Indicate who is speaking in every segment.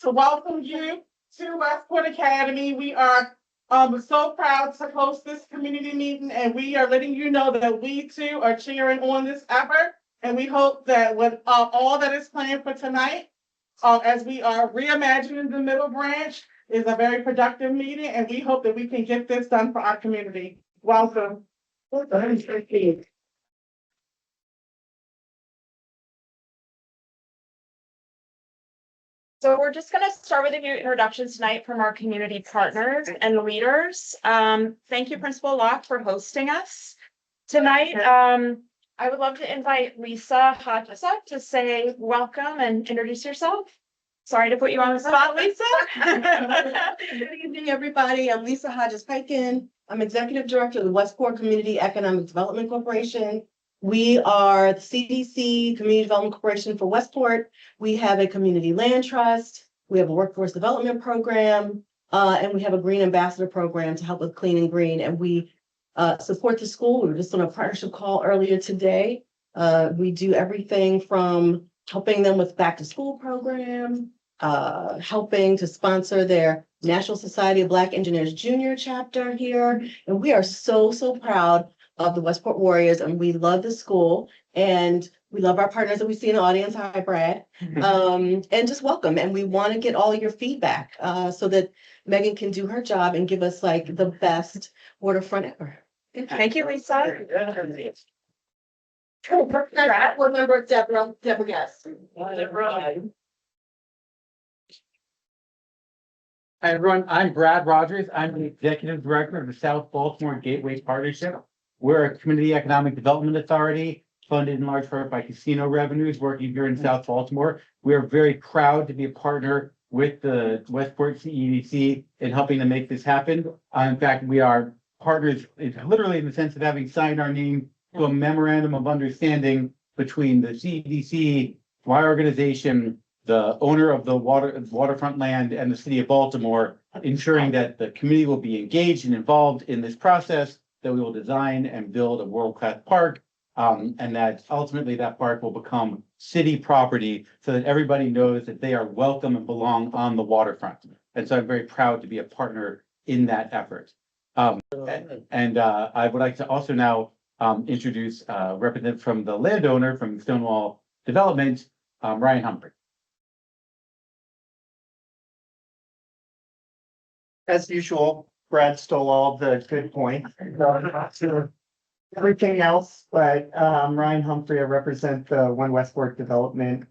Speaker 1: to welcome you to Westport Academy. We are so proud to host this community meeting, and we are letting you know that we too are cheering on this effort. And we hope that with all that is planned for tonight, as we are reimagining the Middle Branch, is a very productive meeting, and we hope that we can get this done for our community. Welcome.
Speaker 2: So we're just going to start with a few introductions tonight from our community partners and leaders. Thank you, Principal Locke, for hosting us tonight. I would love to invite Lisa Hodges-Hiken to say welcome and introduce yourself. Sorry to put you on the spot, Lisa.
Speaker 3: Good evening, everybody. I'm Lisa Hodges-Hiken. I'm Executive Director of the Westport Community Economic Development Corporation. We are the CDC, Community Development Corporation for Westport. We have a community land trust. We have a workforce development program, and we have a green ambassador program to help with clean and green. And we support the school. We were just on a partnership call earlier today. We do everything from helping them with back to school program, helping to sponsor their National Society of Black Engineers Junior chapter here. And we are so proud of the Westport Warriors, and we love the school, and we love our partners that we see in the audience. Hi, Brad. And just welcome. And we want to get all your feedback so that Megan can do her job and give us like the best waterfront ever.
Speaker 2: Thank you, Lisa.
Speaker 3: Board member Deborah Guest.
Speaker 4: Hi, everyone. I'm Brad Rogers. I'm the Executive Director of the South Baltimore Gateway Partnership. We're a community economic development authority funded in large part by casino revenues working here in South Baltimore. We are very proud to be a partner with the Westport CEDC in helping to make this happen. In fact, we are partners literally in the sense of having signed our name to a memorandum of understanding between the CEDC, my organization, the owner of the waterfront land, and the city of Baltimore, ensuring that the community will be engaged and involved in this process, that we will design and build a world-class park, and that ultimately that park will become city property so that everybody knows that they are welcome and belong on the waterfront. And so I'm very proud to be a partner in that effort. I would like to also now introduce a representative from the landowner from Stonewall Development, Ryan Humphrey.
Speaker 5: As usual, Brad stole all the good points. Everything else, but Ryan Humphrey, I represent the One Westport Development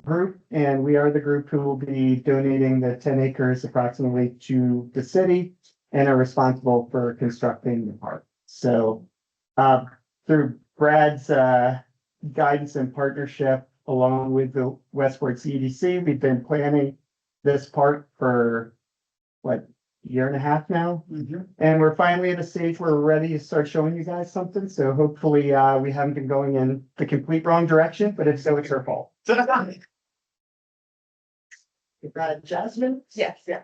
Speaker 5: Group, and we are the group who will be donating the 10 acres approximately to the city and are responsible for constructing the park. So through Brad's guidance and partnership, along with the Westport CEDC, we've been planning this park for what, year and a half now. And we're finally at a stage where we're ready to start showing you guys something. So hopefully we haven't been going in the complete wrong direction, but if so, it's her fault. Jazmin?
Speaker 2: Yes.
Speaker 5: Yeah.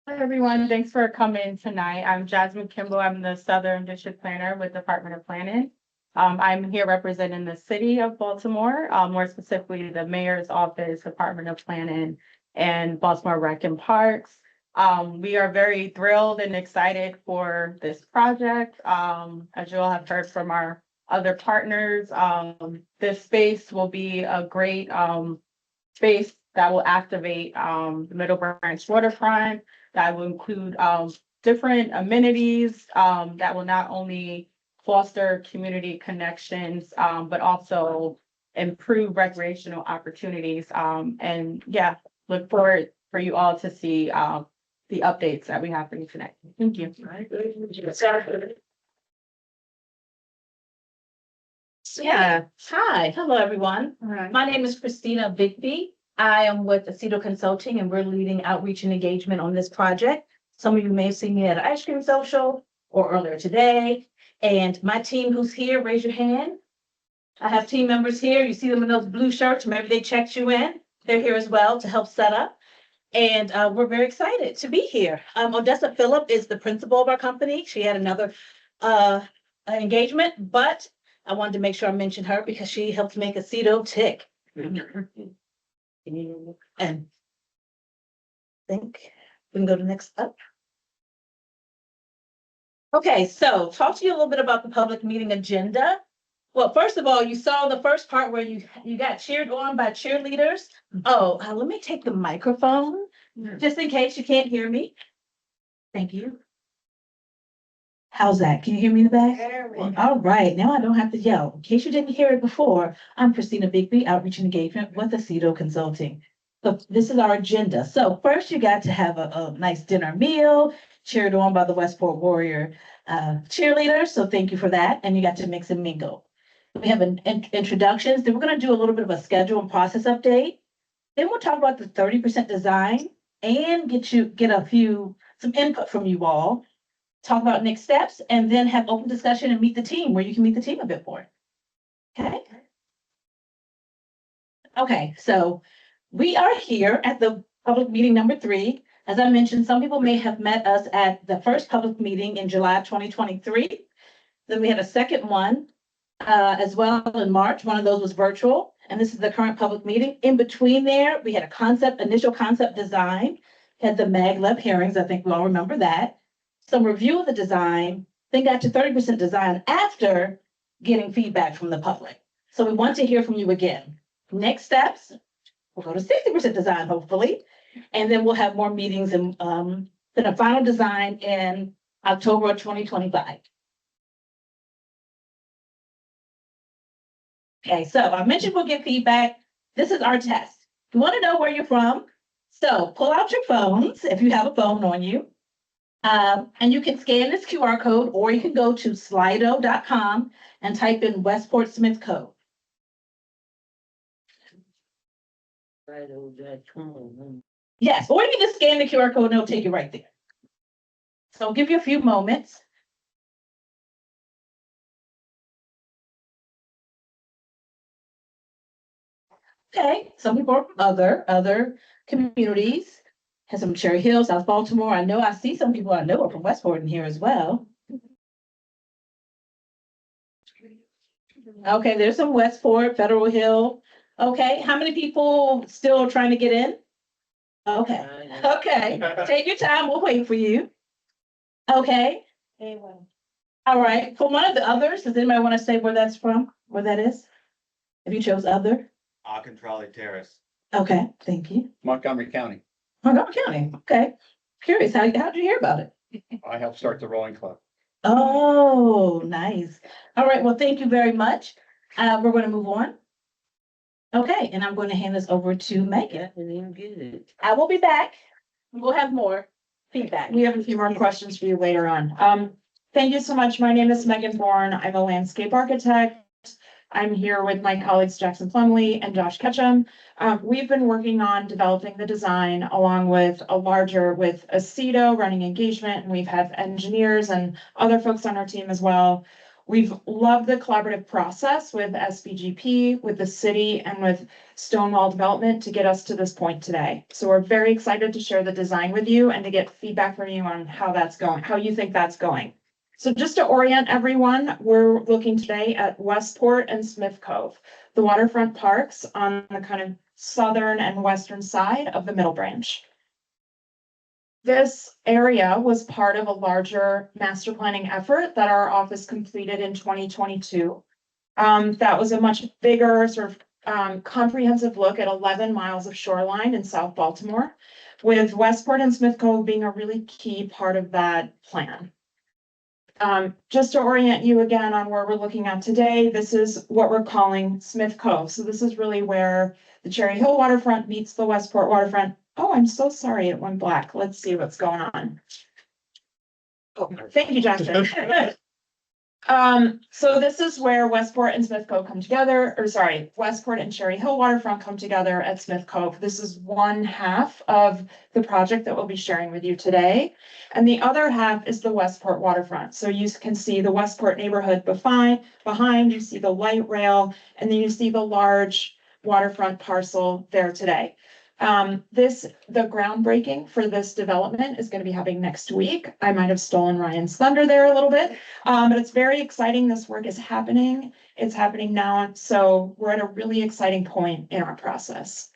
Speaker 6: Hi, everyone. Thanks for coming tonight. I'm Jazmin Kimble. I'm the Southern District Planner with Department of Planning. I'm here representing the city of Baltimore, more specifically the Mayor's Office, Department of Planning, and Baltimore Rec and Parks. We are very thrilled and excited for this project. As you all have heard from our other partners, this space will be a great space that will activate the Middle Branch waterfront, that will include different amenities that will not only foster community connections, but also improve recreational opportunities. And yeah, look forward for you all to see the updates that we have for you tonight. Thank you.
Speaker 7: Yeah. Hi. Hello, everyone. My name is Kristina Bigby. I am with Assedo Consulting, and we're leading outreach and engagement on this project. Some of you may have seen me at an ice cream social or earlier today. And my team who's here, raise your hand. I have team members here. You see them in those blue shirts. Maybe they checked you in. They're here as well to help set up. And we're very excited to be here. Odessa Phillip is the principal of our company. She had another engagement, but I wanted to make sure I mentioned her because she helped make Assedo tick. And think we can go to next up. Okay, so talk to you a little bit about the public meeting agenda. Well, first of all, you saw the first part where you got cheered on by cheerleaders. Oh, let me take the microphone just in case you can't hear me. Thank you. How's that? Can you hear me in the back? All right, now I don't have to yell. In case you didn't hear it before, I'm Kristina Bigby, Outreach and Engagement with Assedo Consulting. So this is our agenda. So first you got to have a nice dinner meal, cheered on by the Westport Warrior cheerleaders. So thank you for that. And you got to mix and mingle. We have introductions. Then we're going to do a little bit of a schedule and process update. Then we'll talk about the 30% design and get some input from you all. Talk about next steps, and then have open discussion and meet the team where you can meet the team a bit more. Okay. Okay, so we are here at the public meeting number 3. As I mentioned, some people may have met us at the first public meeting in July of 2023. Then we had a second one as well in March. One of those was virtual, and this is the current public meeting. In between there, we had initial concept design, had the MagLab hearings. I think we all remember that. Some review of the design, then got to 30% design after getting feedback from the public. So we want to hear from you again. Next steps, we'll go to 60% design, hopefully, and then we'll have more meetings and then a final design in October of 2025. Okay, so I mentioned we'll get feedback. This is our test. We want to know where you're from. So pull out your phones if you have a phone on you. And you can scan this QR code, or you can go to slido.com and type in Westport Smith Cove. Yes, or you can just scan the QR code and it'll take you right there. So I'll give you a few moments. Okay, some people are from other communities. Has some Cherry Hill, South Baltimore. I see some people I know are from Westport in here as well. Okay, there's some Westport, Federal Hill. Okay, how many people still trying to get in? Okay, take your time, we'll wait for you. Okay. All right, for one of the others, does anybody want to say where that's from, where that is? If you chose other?
Speaker 8: Acontrolli Terrace.
Speaker 7: Okay, thank you.
Speaker 9: Montgomery County.
Speaker 7: Montgomery County, okay. Curious, how'd you hear about it?
Speaker 9: I helped start the rowing club.
Speaker 7: Oh, nice. All right, well, thank you very much. We're going to move on. Okay, and I'm going to hand this over to Megan. I will be back. We'll have more feedback.
Speaker 2: We have a few more questions for you later on. Thank you so much. My name is Megan Bourne. I'm a landscape architect. I'm here with my colleagues Jackson Plumley and Josh Ketchum. We've been working on developing the design along with with Assedo running engagement, and we've had engineers and other folks on our team as well. We've loved the collaborative process with SBGP, with the city, and with Stonewall Development to get us to this point today. So we're very excited to share the design with you and to get feedback from you on how that's going, how you think that's going. So just to orient everyone, we're looking today at Westport and Smith Cove, the waterfront parks on the kind of southern and western side of the Middle Branch. This area was part of a larger master planning effort that our office completed in 2022. That was a much bigger sort of comprehensive look at 11 miles of shoreline in South Baltimore, with Westport and Smith Cove being a really key part of that plan. Just to orient you again on where we're looking at today, this is what we're calling Smith Cove. So this is really where the Cherry Hill waterfront meets the Westport waterfront. Oh, I'm so sorry, it went black. Let's see what's going on. Oh, thank you, Justin. So this is where Westport and Smith Cove come together, or sorry, Westport and Cherry Hill waterfront come together at Smith Cove. This is one half of the project that we'll be sharing with you today. And the other half is the Westport waterfront. So you can see the Westport neighborhood behind, you see the light rail, and then you see the large waterfront parcel there today. The groundbreaking for this development is going to be happening next week. I might have stolen Ryan's thunder there a little bit, but it's very exciting. This work is happening. It's happening now. So we're at a really exciting point in our process.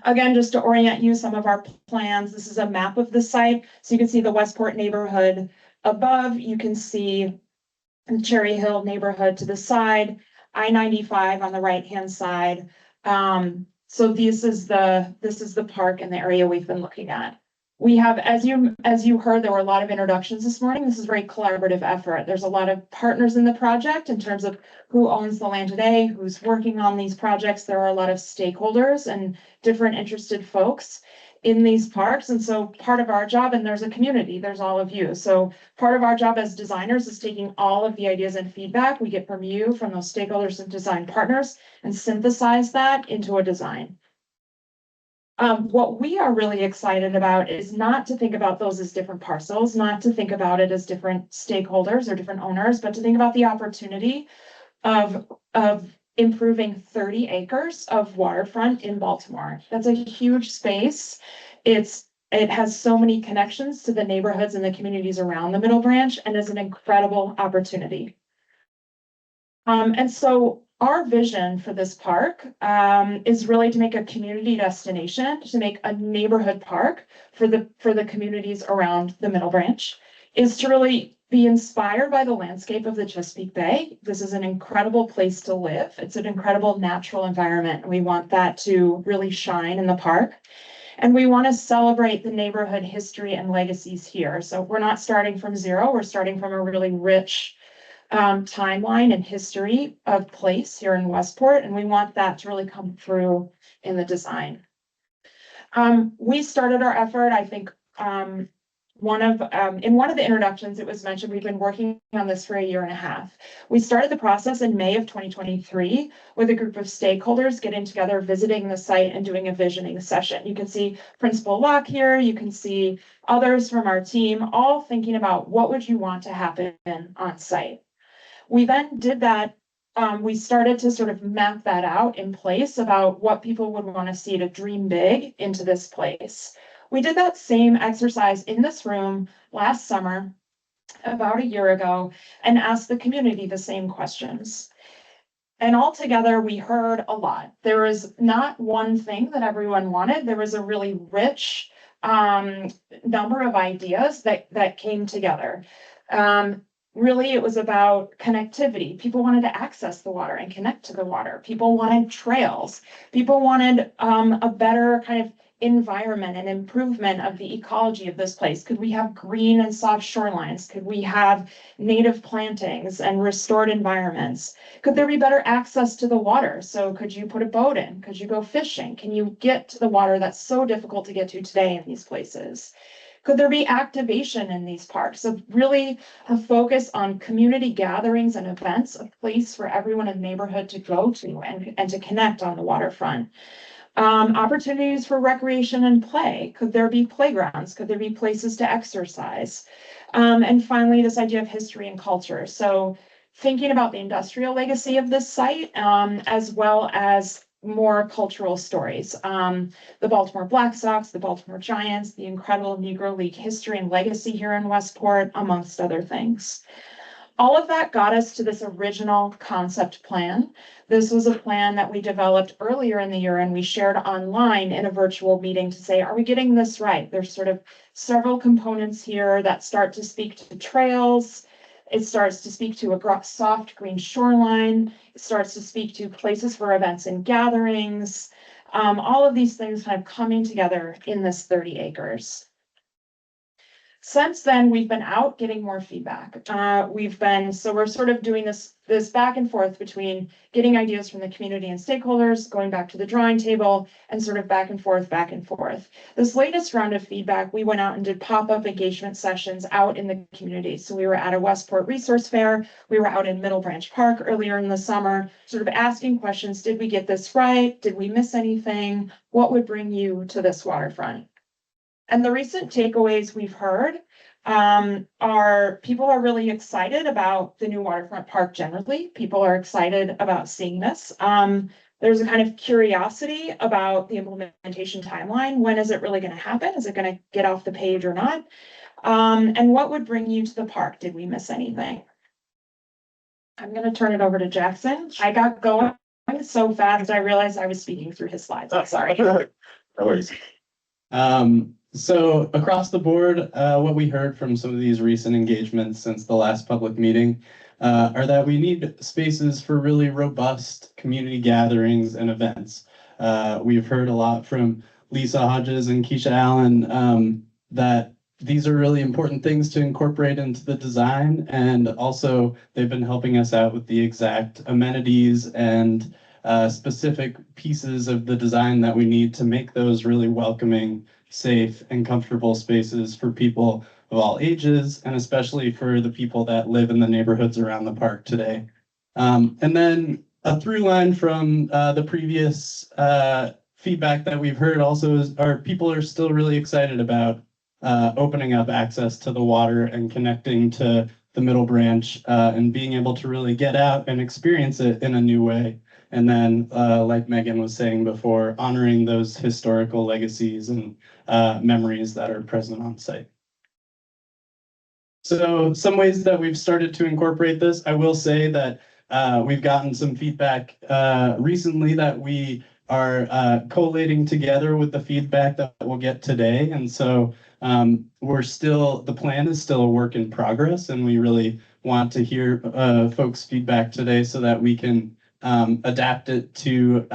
Speaker 2: Again, just to orient you, some of our plans, this is a map of the site. So you can see the Westport neighborhood above. You can see the Cherry Hill neighborhood to the side, I-95 on the right-hand side. So this is the park and the area we've been looking at. We have, as you heard, there were a lot of introductions this morning. This is a very collaborative effort. There's a lot of partners in the project in terms of who owns the land today, who's working on these projects. There are a lot of stakeholders and different interested folks in these parks. And so part of our job, and there's a community, there's all of you. So part of our job as designers is taking all of the ideas and feedback we get from you, from those stakeholders and design partners, and synthesize that into a design. What we are really excited about is not to think about those as different parcels, not to think about it as different stakeholders or different owners, but to think about the opportunity of improving 30 acres of waterfront in Baltimore. That's a huge space. It has so many connections to the neighborhoods and the communities around the Middle Branch, and is an incredible opportunity. And so our vision for this park is really to make a community destination, to make a neighborhood park for the communities around the Middle Branch, is to really be inspired by the landscape of the Chesapeake Bay. This is an incredible place to live. It's an incredible natural environment. We want that to really shine in the park. And we want to celebrate the neighborhood history and legacies here. So we're not starting from zero. We're starting from a really rich timeline and history of place here in Westport. And we want that to really come through in the design. We started our effort, I think, in one of the introductions, it was mentioned we've been working on this for 1.5 years. We started the process in May of 2023 with a group of stakeholders getting together, visiting the site and doing a visioning session. You can see Principal Locke here. You can see others from our team, all thinking about what would you want to happen on site. We then did that. We started to sort of map that out in place about what people would want to see to dream big into this place. We did that same exercise in this room last summer, about 1 year ago, and asked the community the same questions. And altogether, we heard a lot. There was not one thing that everyone wanted. There was a really rich number of ideas that came together. Really, it was about connectivity. People wanted to access the water and connect to the water. People wanted trails. People wanted a better kind of environment and improvement of the ecology of this place. Could we have green and soft shorelines? Could we have native plantings and restored environments? Could there be better access to the water? So could you put a boat in? Could you go fishing? Can you get to the water that's so difficult to get to today in these places? Could there be activation in these parks? So really a focus on community gatherings and events, a place for everyone in the neighborhood to go to and to connect on the waterfront. Opportunities for recreation and play. Could there be playgrounds? Could there be places to exercise? And finally, this idea of history and culture. So thinking about the industrial legacy of this site, as well as more cultural stories. The Baltimore Black Sox, the Baltimore Giants, the incredible Negro League history and legacy here in Westport, amongst other things. All of that got us to this original concept plan. This was a plan that we developed earlier in the year and we shared online in a virtual meeting to say, are we getting this right? There's sort of several components here that start to speak to trails. It starts to speak to a soft green shoreline. It starts to speak to places for events and gatherings. All of these things kind of coming together in this 30 acres. Since then, we've been out getting more feedback. So we're sort of doing this back and forth between getting ideas from the community and stakeholders, going back to the drawing table, and sort of back and forth. This latest round of feedback, we went out and did pop-up engagement sessions out in the community. So we were at a Westport resource fair. We were out in Middle Branch Park earlier in the summer, sort of asking questions. Did we get this right? Did we miss anything? What would bring you to this waterfront? And the recent takeaways we've heard are people are really excited about the new waterfront park generally. People are excited about seeing this. there's a kind of curiosity about the implementation timeline. When is it really going to happen? Is it going to get off the page or not? And what would bring you to the park? Did we miss anything? I'm going to turn it over to Jackson. I got going so fast, I realized I was speaking through his slides. I'm sorry.
Speaker 8: No worries. So across the board, what we heard from some of these recent engagements since the last public meeting are that we need spaces for really robust community gatherings and events. We've heard a lot from Lisa Hodges and Keisha Allen that these are really important things to incorporate into the design, and also they've been helping us out with the exact amenities and specific pieces of the design that we need to make those really welcoming, safe, and comfortable spaces for people of all ages, and especially for the people that live in the neighborhoods around the park today. And then a through line from the previous feedback that we've heard also is our people are still really excited about opening up access to the water and connecting to the Middle Branch and being able to really get out and experience it in a new way. And then, like Megan was saying before, honoring those historical legacies and memories that are present on site. So some ways that we've started to incorporate this, I will say that we've gotten some feedback recently that we are collating together with the feedback that we'll get today. And so the plan is still a work in progress, and we really want to hear folks' feedback today so that we can adapt it to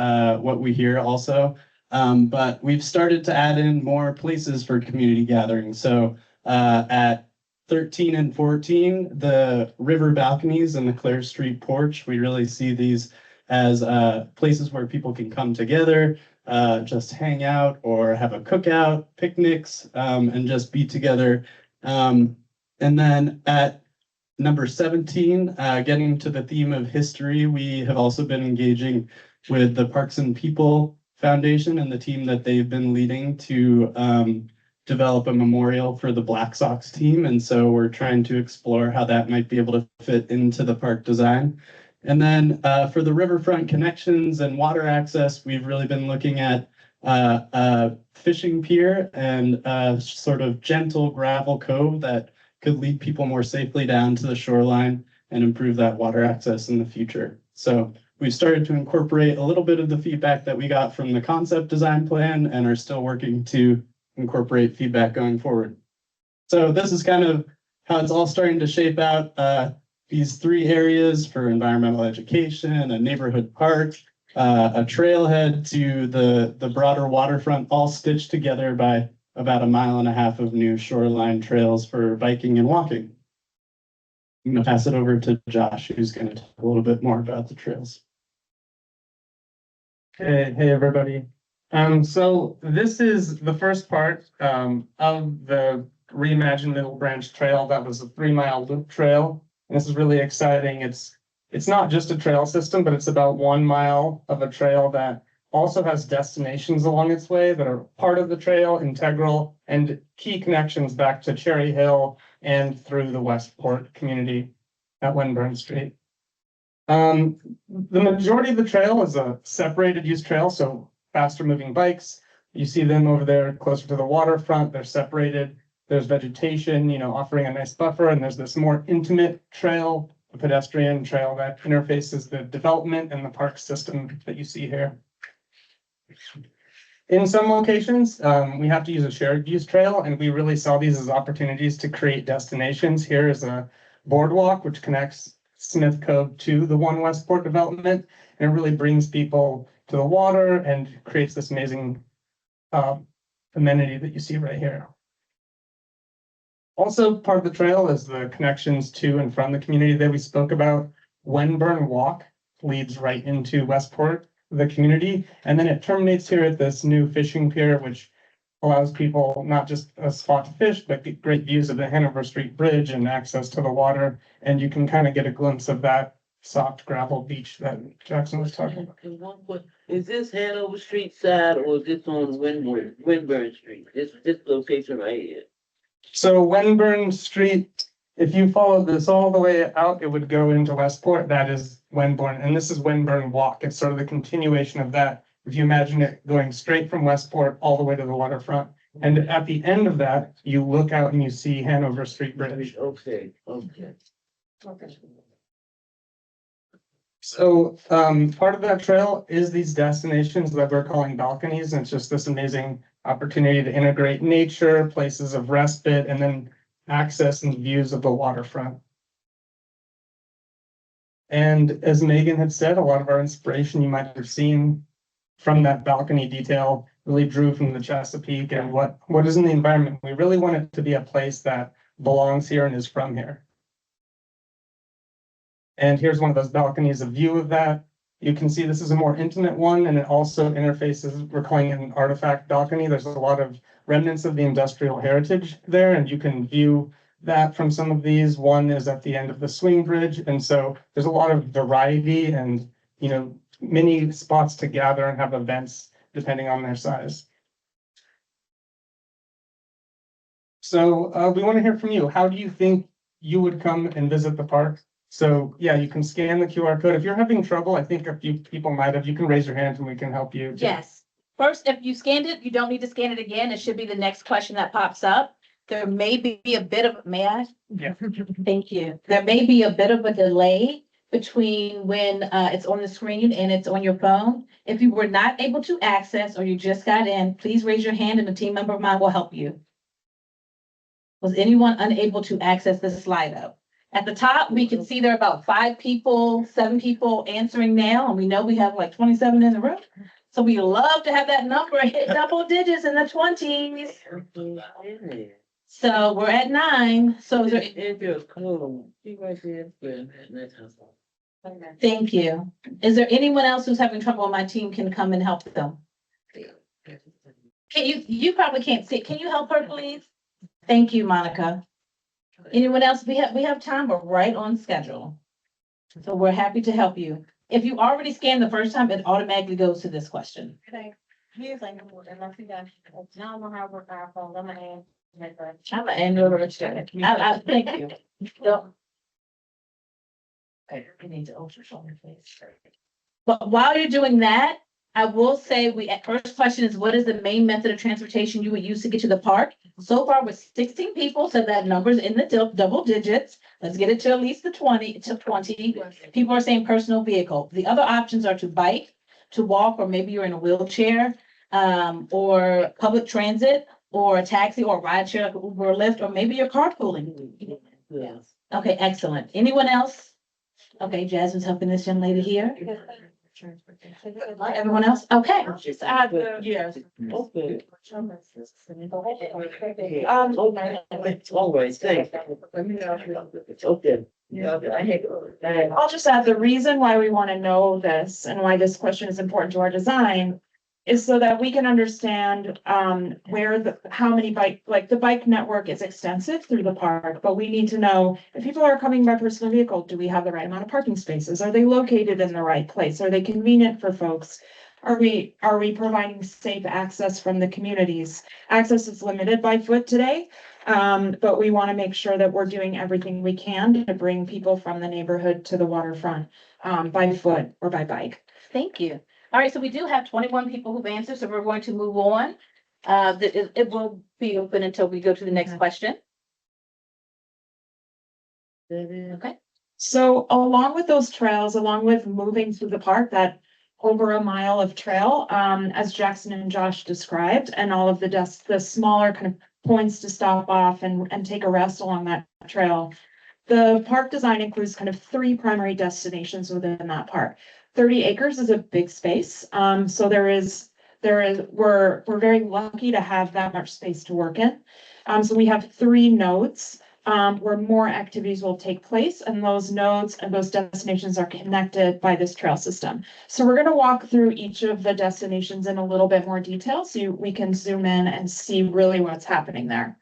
Speaker 8: what we hear also. But we've started to add in more places for community gatherings. So at 13 and 14, the river balconies and the Clare Street porch, we really see these as places where people can come together, just hang out or have a cookout, picnics, and just be together. And then at number 17, getting to the theme of history, we have also been engaging with the Parks and People Foundation and the team that they've been leading to develop a memorial for the Black Sox team. And so we're trying to explore how that might be able to fit into the park design. And then for the riverfront connections and water access, we've really been looking at a fishing pier and a sort of gentle gravel cove that could lead people more safely down to the shoreline and improve that water access in the future. So we've started to incorporate a little bit of the feedback that we got from the concept design plan and are still working to incorporate feedback going forward. So this is kind of how it's all starting to shape out. These three areas for environmental education, a neighborhood park, a trailhead to the broader waterfront, all stitched together by about 1.5 miles of new shoreline trails for biking and walking. I'm going to pass it over to Josh, who's going to talk a little bit more about the trails.
Speaker 10: Hey everybody. So this is the first part of the Reimagine Middle Branch Trail. That was a 3-mile loop trail. And this is really exciting. It's not just a trail system, but it's about 1 mile of a trail that also has destinations along its way that are part of the trail, integral, and key connections back to Cherry Hill and through the Westport community at Winburn Street. The majority of the trail is a separated use trail, so faster moving bikes. You see them over there closer to the waterfront. They're separated. There's vegetation, offering a nice buffer, and there's this more intimate trail, a pedestrian trail that interfaces the development and the park system that you see here. In some locations, we have to use a shared use trail, and we really saw these as opportunities to create destinations. Here is a boardwalk which connects Smith Cove to the One Westport development, and it really brings people to the water and creates this amazing amenity that you see right here. Also, part of the trail is the connections to and from the community that we spoke about. Winburn Walk leads right into Westport, the community, and then it terminates here at this new fishing pier, which allows people not just a spot to fish, but get great views of the Hanover Street Bridge and access to the water. And you can kind of get a glimpse of that soft gravel beach that Jackson was talking about.
Speaker 11: Is this Hanover Street side or is this on Winburn Street? This location right here.
Speaker 10: So Winburn Street, if you follow this all the way out, it would go into Westport. That is Wenborn, and this is Wenborn Walk. It's sort of the continuation of that. If you imagine it going straight from Westport all the way to the waterfront. And at the end of that, you look out and you see Hanover Street Bridge.
Speaker 11: Okay, okay.
Speaker 10: So part of that trail is these destinations that we're calling balconies. And it's just this amazing opportunity to integrate nature, places of respite, and then access and views of the waterfront. And as Megan had said, a lot of our inspiration you might have seen from that balcony detail really drew from the Chesapeake and what is in the environment. We really want it to be a place that belongs here and is from here. And here's one of those balconies, a view of that. You can see this is a more intimate one, and it also interfaces, we're calling it an artifact balcony. There's a lot of remnants of the industrial heritage there, and you can view that from some of these. One is at the end of the swing bridge, and so there's a lot of variety and, you know, many spots to gather and have events depending on their size. So we want to hear from you. How do you think you would come and visit the park? So yeah, you can scan the QR code. If you're having trouble, I think a few people might have, you can raise your hand and we can help you.
Speaker 7: Yes. First, if you scanned it, you don't need to scan it again. It should be the next question that pops up. There may be a bit of, may I?
Speaker 10: Yeah.
Speaker 7: Thank you. There may be a bit of a delay between when it's on the screen and it's on your phone. If you were not able to access or you just got in, please raise your hand and a team member of mine will help you. Was anyone unable to access this Slido? At the top, we can see there are about 5 people, 7 people answering now, and we know we have like 27 in the room. So we love to have that number hit double digits in the 20s. So we're at 9. So is there, thank you. Is there anyone else who's having trouble on my team can come and help them? Can you probably can't see. Can you help her, please? Thank you, Monica. Anyone else? We have time. We're right on schedule. So we're happy to help you. If you already scanned the first time, it automatically goes to this question. I'm an annual thank you. Okay, we need to ultrasound your face. But while you're doing that, I will say first question is, what is the main method of transportation you would use to get to the park? So far with 16 people, so that number's in the double digits. Let's get it to at least the 20 to 20. People are saying personal vehicle. The other options are to bike, to walk, or maybe you're in a wheelchair, or public transit, or a taxi, or a ride share like Uber or Lyft, or maybe you're carpooling.
Speaker 11: Yes.
Speaker 7: Okay, excellent. Anyone else? Okay, Jasmine's helping this young lady here. Everyone else? Okay.
Speaker 2: Just add the,
Speaker 6: Yes.
Speaker 11: Okay.
Speaker 2: Always,
Speaker 11: thanks. Okay.
Speaker 2: I'll just add the reason why we want to know this and why this question is important to our design is so that we can understand how many the bike network is extensive through the park, but we need to know if people are coming by personal vehicle, do we have the right amount of parking spaces? Are they located in the right place? Are they convenient for folks? Are we providing safe access from the communities? Access is limited by foot today, but we want to make sure that we're doing everything we can to bring people from the neighborhood to the waterfront by foot or by bike.
Speaker 7: Thank you. All right, so we do have 21 people who've answered, so we're going to move on. It will be open until we go to the next question. Okay.
Speaker 2: So along with those trails, along with moving through the park, that over a mile of trail, as Jackson and Josh described, and all of the smaller kind of points to stop off and take a rest along that trail. The park design includes kind of 3 primary destinations within that park. 30 acres is a big space. So we're very lucky to have that much space to work in. So we have 3 nodes where more activities will take place, and those nodes and those destinations are connected by this trail system. So we're going to walk through each of the destinations in a little bit more detail so we can zoom in and see really what's happening there.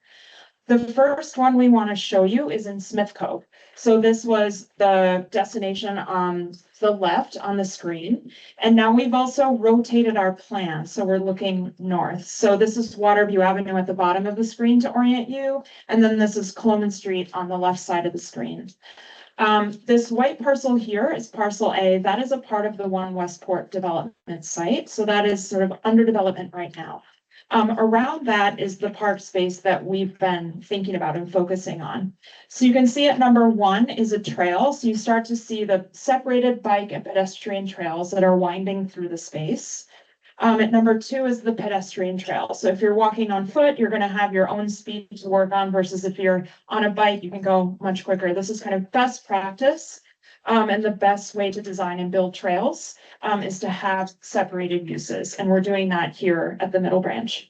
Speaker 2: The first one we want to show you is in Smith Cove. So this was the destination on the left on the screen. And now we've also rotated our plan. So we're looking north. So this is Waterview Avenue at the bottom of the screen to orient you. And then this is Coloman Street on the left side of the screen. This white parcel here is parcel A. That is a part of the One Westport development site. So that is sort of under development right now. Around that is the park space that we've been thinking about and focusing on. So you can see at number 1 is a trail. So you start to see the separated bike and pedestrian trails that are winding through the space. At number 2 is the pedestrian trail. So if you're walking on foot, you're going to have your own speed to work on versus if you're on a bike, you can go much quicker. This is kind of best practice. And the best way to design and build trails is to have separated uses. And we're doing that here at the Middle Branch.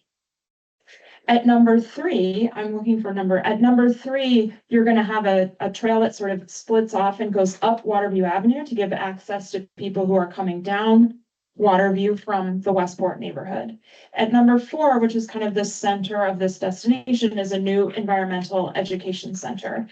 Speaker 2: At number 3, at number 3, you're going to have a trail that sort of splits off and goes up Waterview Avenue to give access to people who are coming down Waterview from the Westport neighborhood. At number 4, which is kind of the center of this destination, is a new environmental education center.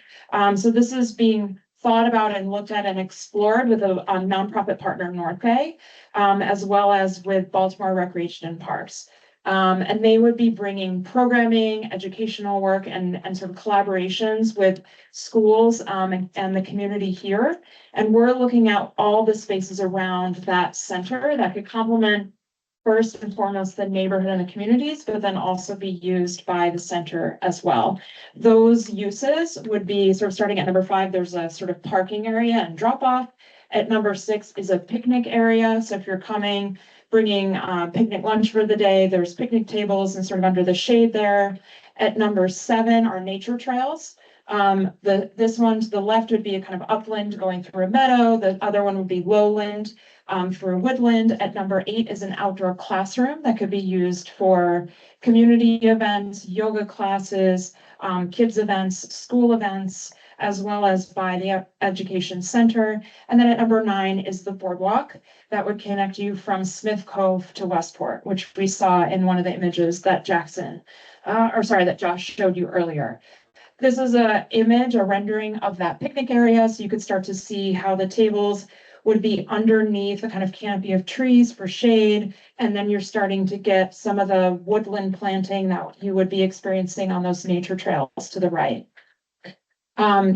Speaker 2: So this is being thought about and looked at and explored with a nonprofit partner, North Bay, as well as with Baltimore Recreation and Parks. And they would be bringing programming, educational work, and sort of collaborations with schools and the community here. And we're looking at all the spaces around that center that could complement first and foremost the neighborhood and the communities, but then also be used by the center as well. Those uses would be sort of starting at number 5, there's a sort of parking area and drop off. At number 6 is a picnic area. So if you're coming, bringing picnic lunch for the day, there's picnic tables and sort of under the shade there. At number 7 are nature trails. This one to the left would be a kind of upland going through a meadow. The other one would be lowland through woodland. At number 8 is an outdoor classroom that could be used for community events, yoga classes, kids events, school events, as well as by the education center. And then at number 9 is the boardwalk that would connect you from Smith Cove to Westport, which we saw in one of the images that that Josh showed you earlier. This is a rendering of that picnic area. So you could start to see how the tables would be underneath a kind of canopy of trees for shade. And then you're starting to get some of the woodland planting that you would be experiencing on those nature trails to the right.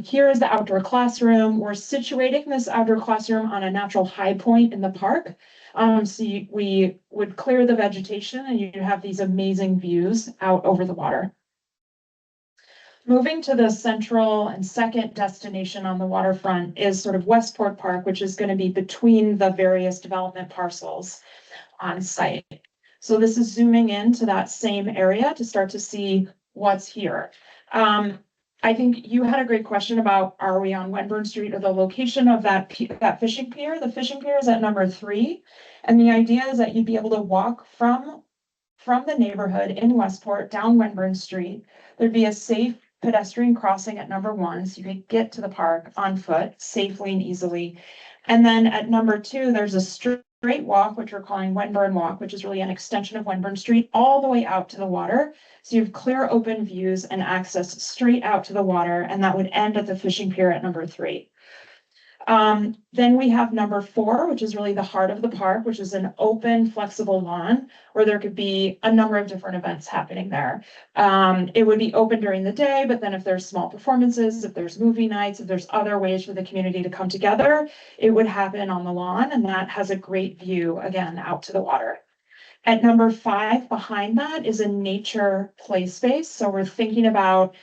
Speaker 2: Here is the outdoor classroom. We're situating this outdoor classroom on a natural high point in the park. We would clear the vegetation and you have these amazing views out over the water. Moving to the central and second destination on the waterfront is sort of Westport Park, which is going to be between the various development parcels on site. So this is zooming into that same area to start to see what's here. I think you had a great question about, are we on Wenburn Street or the location of that fishing pier? The fishing pier is at number 3. And the idea is that you'd be able to walk from the neighborhood in Westport down Wenburn Street. There'd be a safe pedestrian crossing at number 1, so you could get to the park on foot safely and easily. And then at number 2, there's a straight walk, which we're calling Wenburn Walk, which is really an extension of Wenburn Street all the way out to the water. So you have clear open views and access straight out to the water, and that would end at the fishing pier at number 3. Then we have number 4, which is really the heart of the park, which is an open, flexible lawn where there could be a number of different events happening there. It would be open during the day, but then if there's small performances, if there's movie nights, if there's other ways for the community to come together, it would happen on the lawn, and that has a great view, again, out to the water. At number 5, behind that is a nature play space. So we're thinking about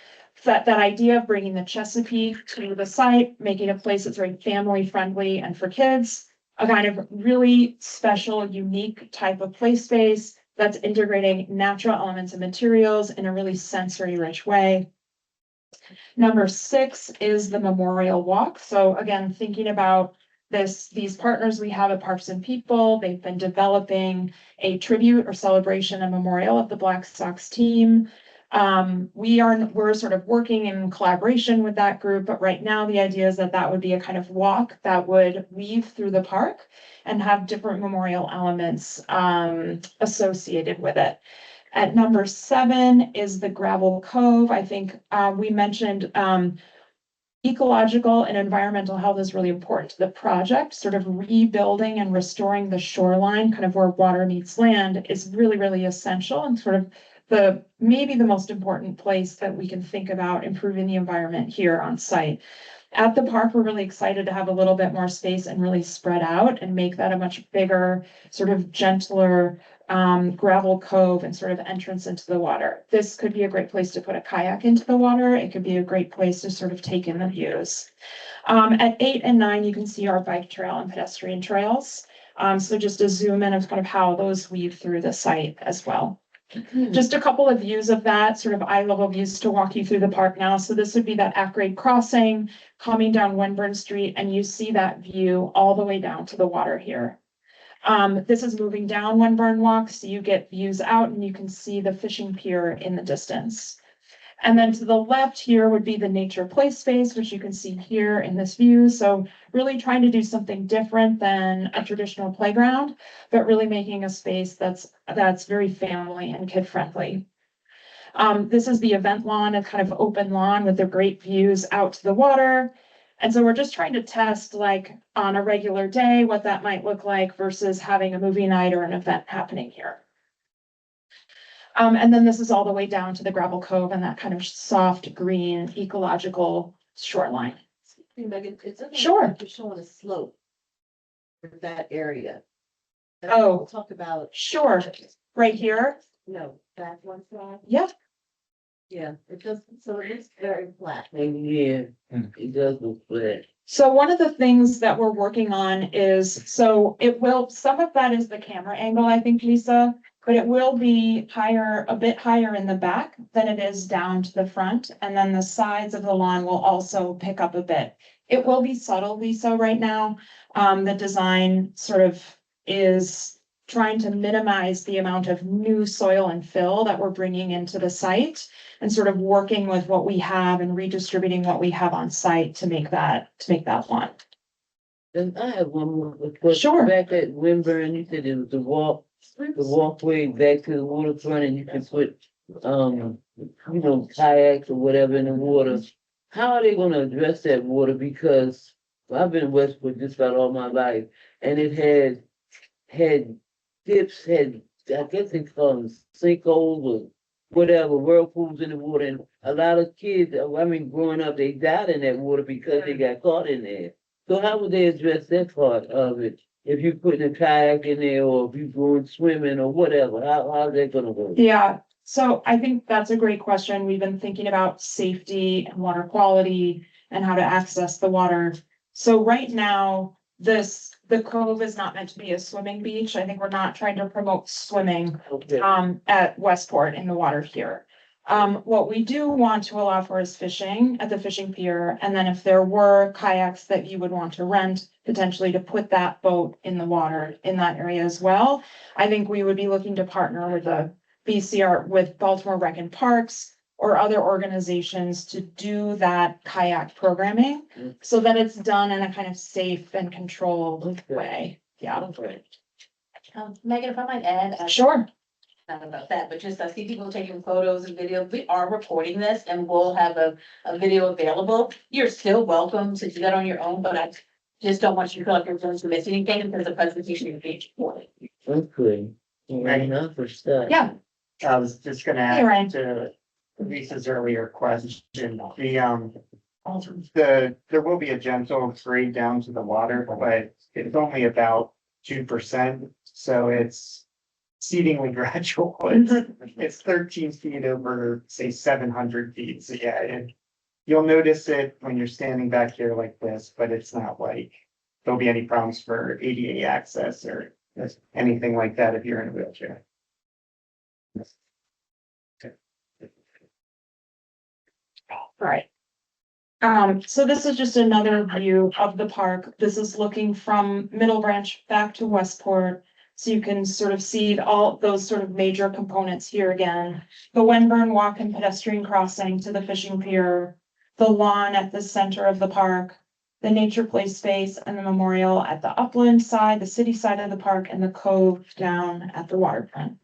Speaker 2: that idea of bringing the Chesapeake to the site, making a place that's very family friendly and for kids, a kind of really special, unique type of play space that's integrating natural elements and materials in a really sensory rich way. Number 6 is the Memorial Walk. So again, thinking about these partners we have at Parks and People, they've been developing a tribute or celebration and memorial of the Black Sox team. We're sort of working in collaboration with that group, but right now the idea is that would be a kind of walk that would weave through the park and have different memorial elements associated with it. At number 7 is the Gravel Cove. I think we mentioned ecological and environmental health is really important to the project. Sort of rebuilding and restoring the shoreline, kind of where water meets land, is really, really essential and sort of maybe the most important place that we can think about improving the environment here on site. At the park, we're really excited to have a little bit more space and really spread out and make that a much bigger, sort of gentler gravel cove and sort of entrance into the water. This could be a great place to put a kayak into the water. It could be a great place to sort of take in the views. At 8 and 9, you can see our bike trail and pedestrian trails. So just a zoom in of kind of how those weave through the site as well. Just a couple of views of that, sort of eye level views to walk you through the park now. So this would be that at-grade crossing coming down Winburn Street, and you see that view all the way down to the water here. This is moving down Winburn Walk, so you get views out and you can see the fishing pier in the distance. And then to the left here would be the nature play space, which you can see here in this view. So really trying to do something different than a traditional playground, but really making a space that's very family and kid friendly. This is the event lawn, a kind of open lawn with the great views out to the water. And so we're just trying to test, like on a regular day, what that might look like versus having a movie night or an event happening here. And then this is all the way down to the gravel cove and that kind of soft green ecological shoreline.
Speaker 3: Megan, it's okay.
Speaker 2: Sure.
Speaker 3: You're showing a slope for that area.
Speaker 2: Oh.
Speaker 3: We'll talk about.
Speaker 2: Sure, right here.
Speaker 3: No, that one side.
Speaker 2: Yeah.
Speaker 3: Yeah, it does, so it is very flat.
Speaker 11: And yeah, it does look flat.
Speaker 2: So one of the things that we're working on is, so it will, some of that is the camera angle, I think, Lisa, but it will be higher, a bit higher in the back than it is down to the front. And then the sides of the lawn will also pick up a bit. It will be subtle, Lisa, right now. The design sort of is trying to minimize the amount of new soil and fill that we're bringing into the site and sort of working with what we have and redistributing what we have on site to make that lawn.
Speaker 11: And I have one more question.
Speaker 2: Sure.
Speaker 11: Back at Winburn, you said it was the walkway back to the waterfront, and you can put, kayaks or whatever in the water. How are they gonna address that water? Because I've been in Westport just about all my life, and it had dips, I guess they call them sinkholes or whatever, whirlpools in the water, and a lot of kids, growing up, they died in that water because they got caught in there. So how would they address that part of it? If you're putting a kayak in there, or if you're going swimming or whatever, how's that gonna work?
Speaker 2: Yeah, so I think that's a great question. We've been thinking about safety and water quality and how to access the water. So right now, the cove is not meant to be a swimming beach. I think we're not trying to promote swimming
Speaker 11: Okay.
Speaker 2: at Westport in the water here. What we do want to allow for is fishing at the fishing pier. And then if there were kayaks that you would want to rent, potentially to put that boat in the water in that area as well. I think we would be looking to partner with the BCR, with Baltimore Rec and Parks or other organizations to do that kayak programming so that it's done in a kind of safe and controlled way. Yeah,
Speaker 11: Okay.
Speaker 7: Megan, if I might add,
Speaker 2: sure.
Speaker 7: not about that, but just I see people taking photos and videos. We are recording this and we'll have a video available. You're still welcome to do that on your own, but I just don't want you to feel like you're going to miss anything because the presentation is being recorded.
Speaker 11: Okay. Right now for stuff.
Speaker 2: Yeah.
Speaker 5: I was just gonna
Speaker 2: Hey, Ryan.
Speaker 5: add to Lisa's earlier question, there will be a gentle grade down to the water, but it's only about 2%, so it's exceedingly gradual. It's 13 feet over, say, 700 feet, so yeah, you'll notice it when you're standing back here like this, but it's not like there'll be any problems for ADA access or anything like that if you're in a wheelchair.
Speaker 2: All right. So this is just another view of the park. This is looking from Middle Branch back to Westport. So you can sort of see all those sort of major components here again. The Winburn Walk and pedestrian crossing to the fishing pier, the lawn at the center of the park, the nature play space and the memorial at the upland side, the city side of the park, and the cove down at the waterfront.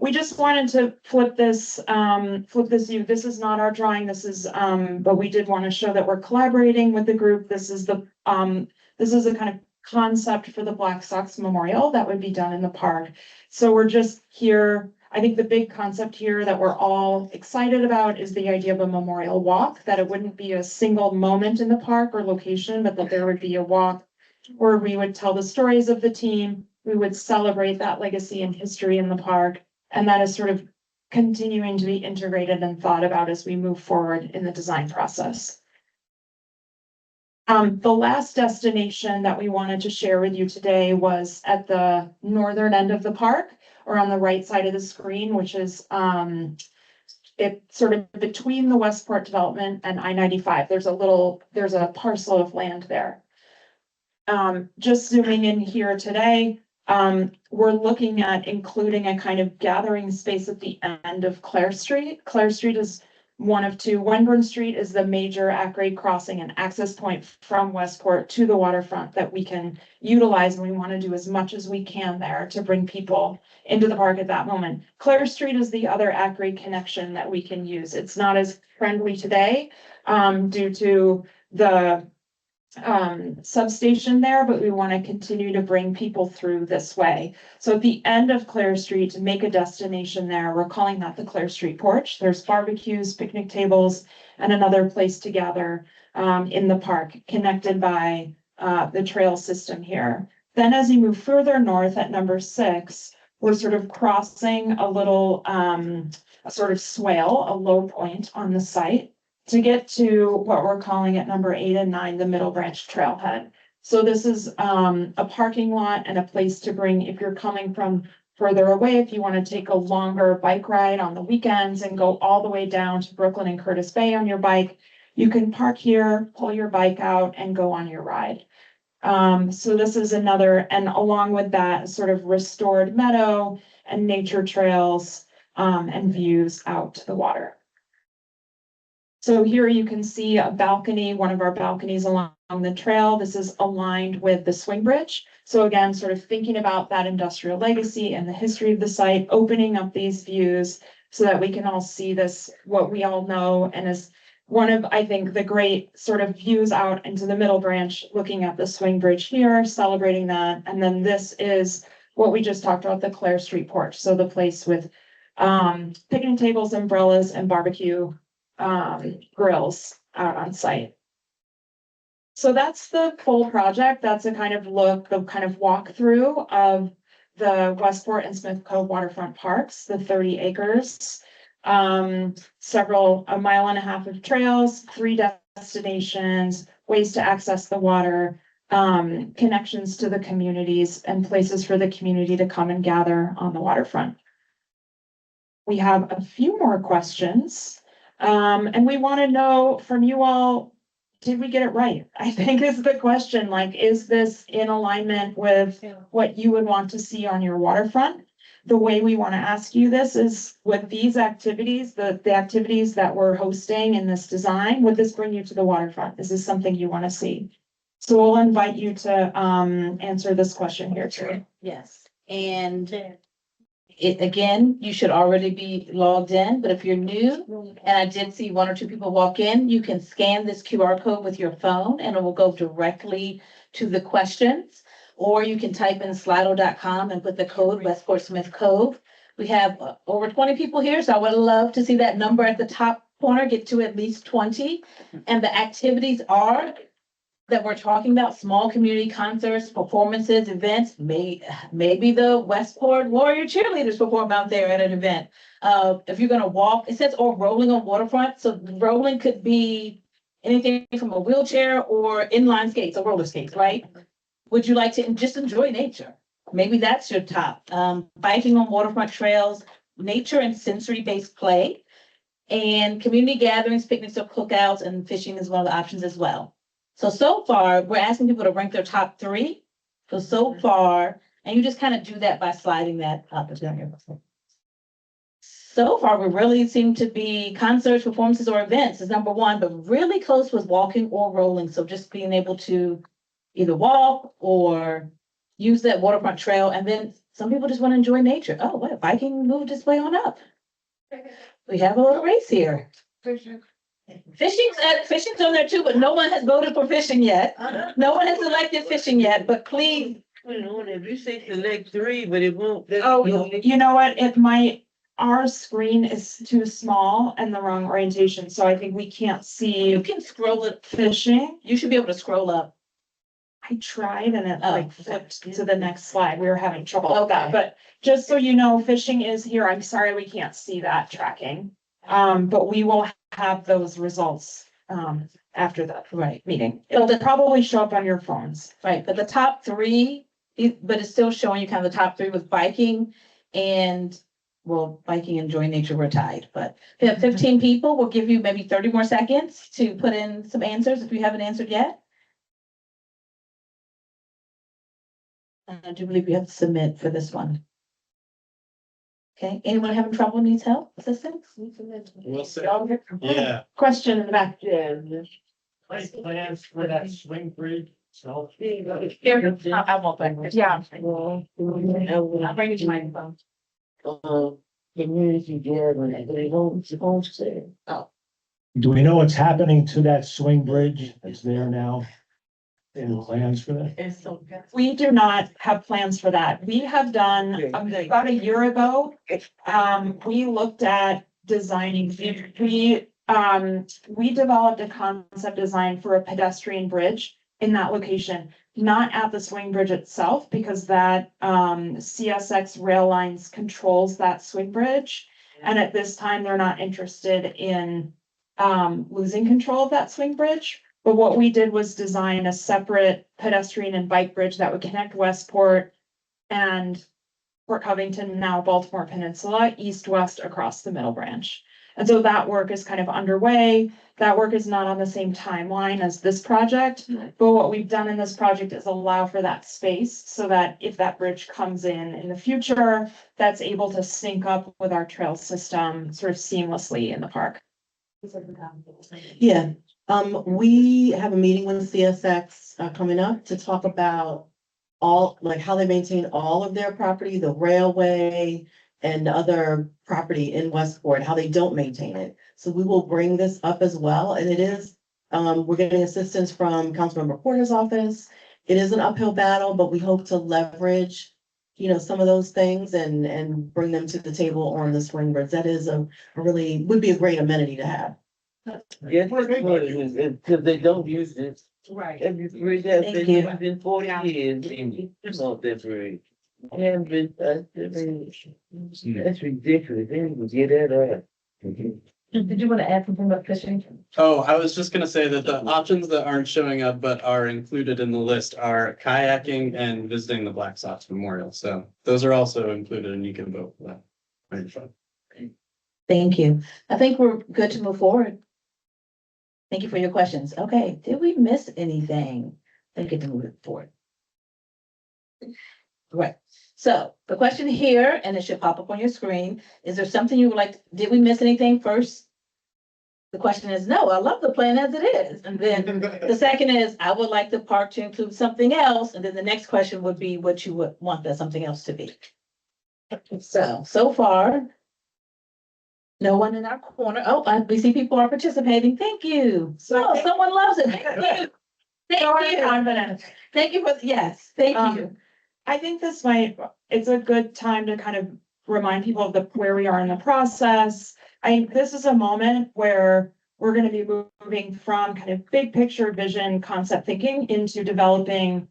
Speaker 2: We just wanted to flip this view. This is not our drawing. This is, but we did want to show that we're collaborating with the group. This is a kind of concept for the Black Sox Memorial that would be done in the park. So we're just here I think the big concept here that we're all excited about is the idea of a memorial walk, that it wouldn't be a single moment in the park or location, but that there would be a walk where we would tell the stories of the team, we would celebrate that legacy and history in the park, and that is sort of continuing to be integrated and thought about as we move forward in the design process. The last destination that we wanted to share with you today was at the northern end of the park, or on the right side of the screen, which is it's sort of between the Westport development and I-95. There's a parcel of land there. Just zooming in here today, we're looking at including a kind of gathering space at the end of Clare Street. Clare Street is one of two. Wenburn Street is the major at-grade crossing and access point from Westport to the waterfront that we can utilize, and we want to do as much as we can there to bring people into the park at that moment. Clare Street is the other at-grade connection that we can use. It's not as friendly today due to the substation there, but we want to continue to bring people through this way. So at the end of Clare Street, to make a destination there, we're calling that the Clare Street Porch. There's barbecues, picnic tables, and another place to gather in the park, connected by the trail system here. Then as you move further north at number 6, we're sort of crossing a little a sort of swale, a low point on the site, to get to what we're calling at number 8 and 9, the Middle Branch Trailhead. So this is a parking lot and a place to bring, if you're coming from further away, if you want to take a longer bike ride on the weekends and go all the way down to Brooklyn and Curtis Bay on your bike, you can park here, pull your bike out, and go on your ride. So this is another, and along with that, sort of restored meadow and nature trails and views out to the water. So here you can see a balcony, one of our balconies along the trail. This is aligned with the swing bridge. So again, sort of thinking about that industrial legacy and the history of the site, opening up these views so that we can all see this, what we all know, and is one of, I think, the great sort of views out into the Middle Branch, looking at the swing bridge here, celebrating that. And then this is what we just talked about, the Clare Street Porch. So the place with picnic tables, umbrellas, and barbecue grills out on site. So that's the full project. That's a kind of look, the kind of walkthrough of the Westport and Smith Cove waterfront parks, the 30 acres, a 1.5 miles of trails, 3 destinations, ways to access the water, connections to the communities, and places for the community to come and gather on the waterfront. We have a few more questions. And we want to know from you all, did we get it right? I think is the question, like, is this in alignment with what you would want to see on your waterfront? The way we want to ask you this is, with these activities, the activities that we're hosting in this design, would this bring you to the waterfront? Is this something you want to see? So we'll invite you to answer this question here too.
Speaker 7: Yes, and again, you should already be logged in, but if you're new, and I did see 1 or 2 people walk in, you can scan this QR code with your phone and it will go directly to the questions. Or you can type in slido.com and put the code Westport Smith Cove. We have over 20 people here, so I would love to see that number at the top corner get to at least 20. And the activities are that we're talking about: small community concerts, performances, events, maybe the Westport Warrior cheerleaders perform out there at an event. If you're gonna walk, it says, or rolling on waterfront. So rolling could be anything from a wheelchair or inline skates or roller skates, right? Would you like to just enjoy nature? Maybe that's your top. Biking on waterfront trails, nature and sensory-based play, and community gatherings, picnics or cookouts, and fishing is one of the options as well. So far, we're asking people to rank their top 3. So far, and you just kind of do that by sliding that up. So far, we really seem to be concerts, performances, or events is number 1, but really close was walking or rolling. So just being able to either walk or use that waterfront trail. And then some people just want to enjoy nature. Oh, what, biking moved its way on up. We have a little race here. Fishing's on there too, but no one has voted for fishing yet. No one has selected fishing yet, but please.
Speaker 11: If you say select 3, but it won't.
Speaker 2: Oh, you know what? It might, our screen is too small and the wrong orientation, so I think we can't see
Speaker 7: You can scroll it.
Speaker 2: fishing.
Speaker 7: You should be able to scroll up.
Speaker 2: I tried and it
Speaker 7: Oh,
Speaker 2: like
Speaker 7: okay.
Speaker 2: flipped to the next slide. We were having trouble with that,
Speaker 7: Okay.
Speaker 2: but just so you know, fishing is here. I'm sorry we can't see that tracking. But we will have those results after the
Speaker 7: Right.
Speaker 2: meeting. It'll probably show up on your phones.
Speaker 7: Right, but the top three, but it's still showing you kind of the top three with biking and, well, biking and enjoying nature were tied, but we have 15 people. We'll give you maybe 30 more seconds to put in some answers if you haven't answered yet. I do believe we have to submit for this one. Okay, anyone having trouble, needs help, assistance?
Speaker 8: We'll see. Yeah.
Speaker 2: Question in the back.
Speaker 11: Yeah.
Speaker 10: Plans for that swing bridge, so.
Speaker 7: I won't think.
Speaker 2: Yeah.
Speaker 11: Well,
Speaker 7: I'll bring it to my phone.
Speaker 11: community gathering, they won't say.
Speaker 12: Do we know what's happening to that swing bridge that's there now? Any plans for that?
Speaker 7: It's so good.
Speaker 2: We do not have plans for that. We have done, about a year ago, we looked at designing, we developed a concept design for a pedestrian bridge in that location, not at the swing bridge itself, because that, CSX rail lines controls that swing bridge. And at this time, they're not interested in, losing control of that swing bridge. But what we did was design a separate pedestrian and bike bridge that would connect Westport and Port Covington, now Baltimore Peninsula, east-west across the Middle Branch. And so that work is kind of underway. That work is not on the same timeline as this project, but what we've done in this project is allow for that space so that if that bridge comes in the future, that's able to sync up with our trail system sort of seamlessly in the park.
Speaker 3: Yeah, we have a meeting with CSX coming up to talk about all, like how they maintain all of their property, the railway and other property in Westport, how they don't maintain it. So we will bring this up as well, and it is, we're getting assistance from Councilmember Porter's office. It is an uphill battle, but we hope to leverage, some of those things and bring them to the table on the swing bridge. That is really, would be a great amenity to have.
Speaker 11: Yes, because they don't use it.
Speaker 7: Right.
Speaker 11: Every bridge has
Speaker 7: Thank
Speaker 11: been
Speaker 7: you.
Speaker 11: used in 40 years, it's not that bridge. And been, that's ridiculous, they didn't get that up.
Speaker 7: Did you want to add something about fishing?
Speaker 8: Oh, I was just gonna say that the options that aren't showing up but are included in the list are kayaking and visiting the Black Sox Memorial. So those are also included and you can vote for that.
Speaker 7: Thank you. I think we're good to move forward. Thank you for your questions. Okay, did we miss anything? Thank you to move it forward. Right, so the question here, and it should pop up on your screen, is there something you would like, did we miss anything first? The question is, no, I love the plan as it is. And then the second is, I would like the park to include something else. And then the next question would be what you would want that something else to be. So far, no one in our corner. Oh, we see people are participating. Thank you. So someone loves it. Thank you. Thank you.
Speaker 2: Confident.
Speaker 7: Thank you for, yes, thank you.
Speaker 2: I think it's a good time to kind of remind people of where we are in the process. I think this is a moment where we're gonna be moving from kind of big picture vision concept thinking into developing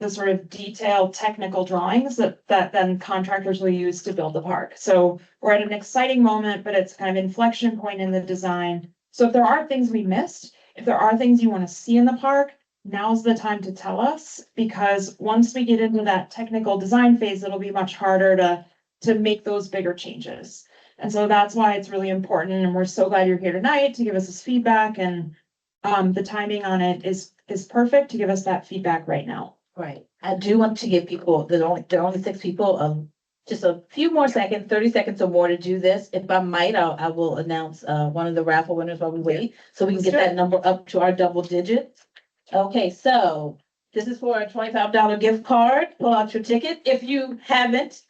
Speaker 2: the sort of detailed technical drawings that then contractors will use to build the park. So we're at an exciting moment, but it's kind of inflection point in the design. So if there are things we missed, if there are things you want to see in the park, now's the time to tell us, because once we get into that technical design phase, it'll be much harder to make those bigger changes. And so that's why it's really important. And we're so glad you're here tonight to give us this feedback, and the timing on it is perfect to give us that feedback right now.
Speaker 7: Right. I do want to give people, there are only 6 people, just a few more seconds, 30 seconds or more to do this. If I might, I will announce one of the raffle winners while we wait, so we can get that number up to our double digits. Okay, so this is for a $25 gift card. Pull out your ticket. If you haven't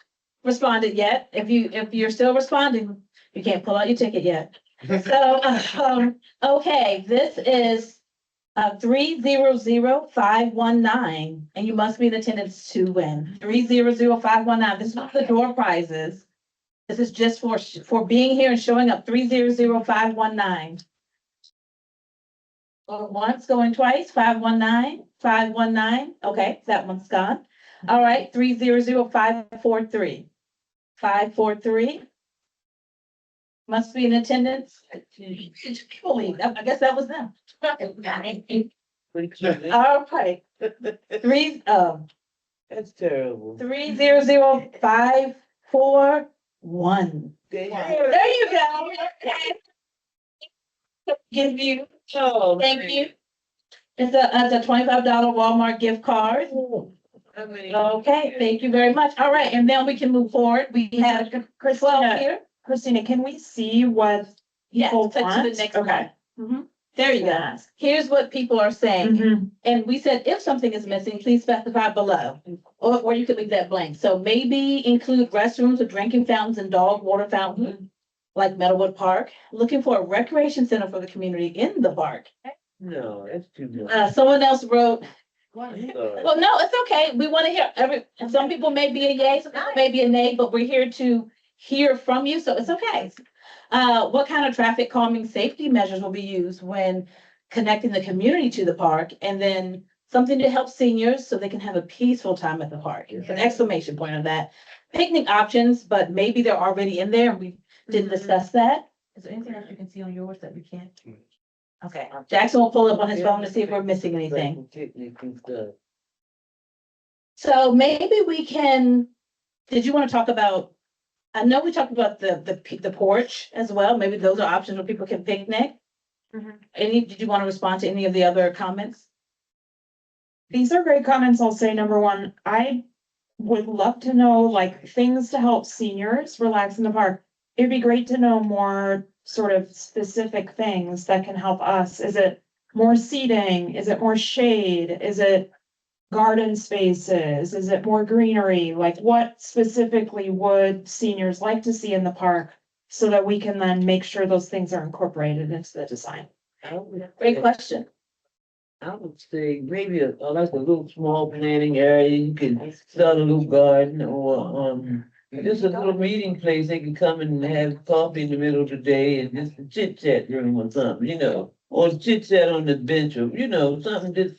Speaker 7: responded yet, if you're still responding, you can't pull out your ticket yet. So, okay, this is 300519, and you must be in attendance to win. 300519. This is the door prizes. This is just for being here and showing up, 300-519. Going once, going twice, 519. Okay, that one's gone. All right, 300-543. 543. Must be in attendance. People leave. I guess that was them. All right.
Speaker 11: That's terrible.
Speaker 7: 300-541.
Speaker 11: Okay.
Speaker 7: There you go. Give you,
Speaker 11: Oh,
Speaker 7: thank you. It's a $25 Walmart gift card.
Speaker 11: I mean,
Speaker 7: Okay, thank you very much. All right, and then we can move forward. We have 12
Speaker 2: Kristina,
Speaker 7: here.
Speaker 2: Kristina, can we see what
Speaker 7: Yes,
Speaker 2: people
Speaker 7: click to the
Speaker 2: want?
Speaker 7: next
Speaker 2: Okay.
Speaker 7: one. Mhm. There you go.
Speaker 2: Yes.
Speaker 7: Here's what people are saying.
Speaker 2: Mhm.
Speaker 7: And we said, if something is missing, please specify below. Or you could leave that blank. So maybe include restrooms or drinking fountains and dog water fountain, like Meadowwood Park. Looking for a recreation center for the community in the park.
Speaker 11: no, that's too much.
Speaker 7: Someone else wrote,
Speaker 11: Sorry.
Speaker 7: well, no, it's okay. We want to hear some people may be a yay, some people may be a nay, but we're here to hear from you, so it's okay. What kind of traffic calming safety measures will be used when connecting the community to the park? And then something to help seniors so they can have a peaceful time at the park. It's an exclamation point on that. Picnic options, but maybe they're already in there and we didn't discuss that. Is there anything else you can see on yours that we can't? Okay, Jackson will pull up on his phone to see if we're missing anything.
Speaker 11: Picnic and stuff.
Speaker 7: So maybe we can, did you want to talk about, I know we talked about the porch as well. Maybe those are options where people can picnic.
Speaker 2: Mhm.
Speaker 7: Did you want to respond to any of the other comments?
Speaker 2: These are great comments. I'll say number one, I would love to know like things to help seniors relax in the park. It'd be great to know more sort of specific things that can help us. Is it more seating? Is it more shade? Is it garden spaces? Is it more greenery? Like what specifically would seniors like to see in the park so that we can then make sure those things are incorporated into the design?
Speaker 7: Great question.
Speaker 11: I would say maybe like a little small planting area, you can start a little garden or, just a little meeting place, they can come and have coffee in the middle of the day and just a chit chat room or something, or chit chat on the bench or, something just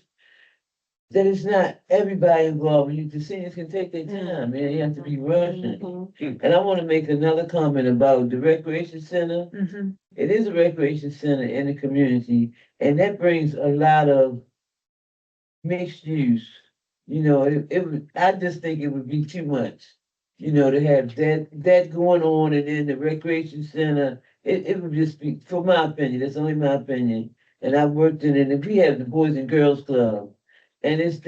Speaker 11: that is not everybody involved. The seniors can take their time, man, you have to be rushing. And I want to make another comment about the recreation center.
Speaker 2: Mm-hmm.
Speaker 11: It is a recreation center in the community, and that brings a lot of mixed use. I just think it would be too much, to have that going on and then the recreation center. It would just be, for my opinion, that's only my opinion. And I've worked in it, and we have the Boys and Girls Club, and it's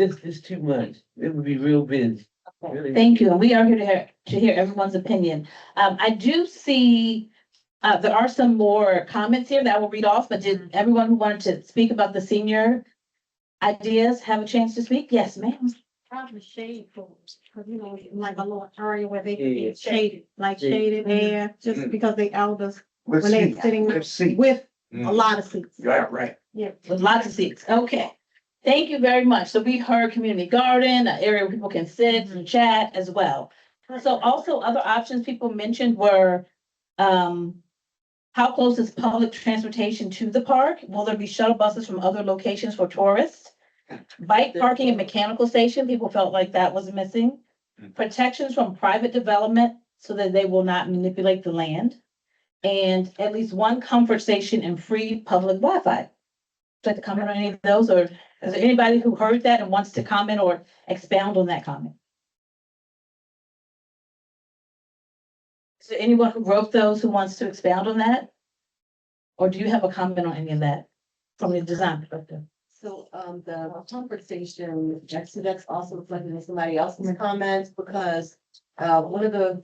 Speaker 11: too much. It would be real busy. Really.
Speaker 7: Thank you. And we are here to hear everyone's opinion. I do see there are some more comments here that I will read off, but did everyone who wanted to speak about the senior ideas have a chance to speak? Yes, ma'am.
Speaker 13: Probably shade floors, because like a little area where they can
Speaker 11: Yeah.
Speaker 13: be shaded, like
Speaker 11: Yeah.
Speaker 13: shaded area, just
Speaker 11: Mm.
Speaker 13: because they elders,
Speaker 5: With
Speaker 13: when they
Speaker 5: seats.
Speaker 13: sitting
Speaker 5: With seats.
Speaker 13: with a
Speaker 9: Mm.
Speaker 13: lot of seats.
Speaker 9: Yeah, right.
Speaker 13: Yeah.
Speaker 7: With lots of seats. Okay. Thank you very much. So we heard community garden, an area where people can sit and chat as well. So also other options people mentioned were, how close is public transportation to the park? Will there be shuttle buses from other locations for tourists? Bike parking and mechanical station, people felt like that was missing. Protections from private development so that they will not manipulate the land. And at least one comfort station and free public Wi-Fi. Would you like to comment on any of those, or is there anybody who heard that and wants to comment or expound on that comment? Is there anyone who wrote those who wants to expound on that? Or do you have a comment on any of that from the design perspective?
Speaker 3: So, the comfort station, that's also reflected in somebody else's comments, because, one of the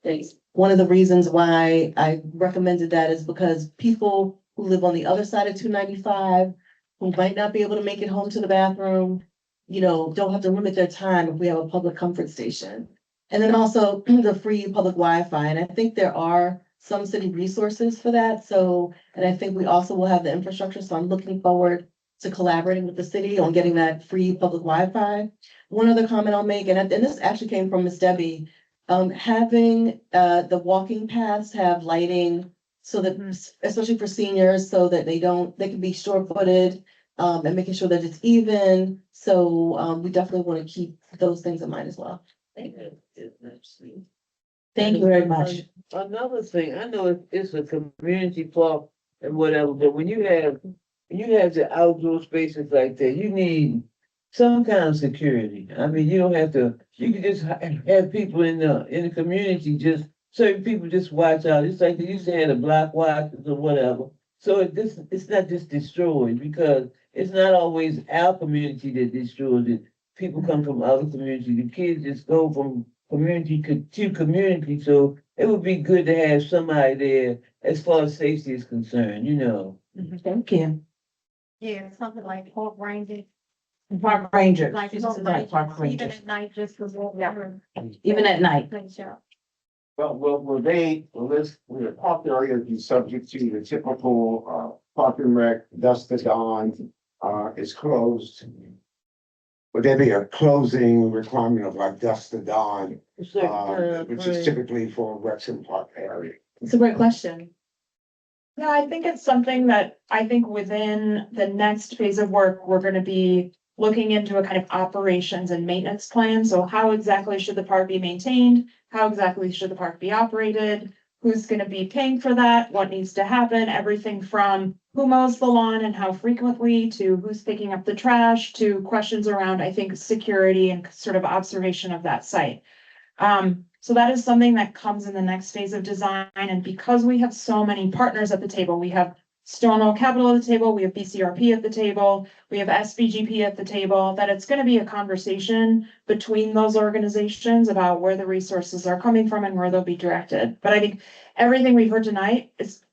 Speaker 3: things, one of the reasons why I recommended that is because people who live on the other side of 295, who might not be able to make it home to the bathroom, don't have to limit their time if we have a public comfort station. And then also the free public Wi-Fi, and I think there are some city resources for that, and I think we also will have the infrastructure, so I'm looking forward to collaborating with the city on getting that free public Wi-Fi. One other comment I'll make, and this actually came from Ms. Debbie, Having, the walking paths have lighting so that, especially for seniors, so that they can be sure-footed, and making sure that it's even. So, we definitely want to keep those things in mind as well.
Speaker 7: Thank you very much.
Speaker 11: Another thing, I know it's a community park and whatever, but when you have the outdoor spaces like that, you need some kind of security. I mean, you don't have to, you can just have people in the community, just certain people just watch out. It's like they used to have the block watchers or whatever. So it's not just destroyed, because it's not always our community that destroys it. People come from other communities. The kids just go from community to community. So it would be good to have somebody there as far as safety is concerned, you know.
Speaker 7: Thank you.
Speaker 13: Yeah, something like Park Ranger.
Speaker 7: Park Ranger.
Speaker 13: Like,
Speaker 7: This
Speaker 13: no,
Speaker 7: is that
Speaker 13: like,
Speaker 7: Park
Speaker 13: even
Speaker 7: Ranger.
Speaker 13: at night, just to walk
Speaker 7: Yeah.
Speaker 13: around.
Speaker 7: Even at night.
Speaker 13: Thanks, yeah.
Speaker 14: The park area would be subject to the typical, park and rec, dusk to dawn, is closed. Would there be a closing requirement of like dusk to dawn, which is typically for Wrexham Park area?
Speaker 3: It's a great question.
Speaker 2: Yeah, I think it's something that I think within the next phase of work, we're gonna be looking into a kind of operations and maintenance plan. So how exactly should the park be maintained? How exactly should the park be operated? Who's gonna be paying for that? What needs to happen? Everything from who mows the lawn and how frequently, to who's picking up the trash, to questions around, I think, security and sort of observation of that site. So that is something that comes in the next phase of design. And because we have so many partners at the table, we have Stonewall Capital at the table, we have BCRP at the table, we have SVGP at the table, that it's gonna be a conversation between those organizations about where the resources are coming from and where they'll be directed. But I think everything we've heard tonight is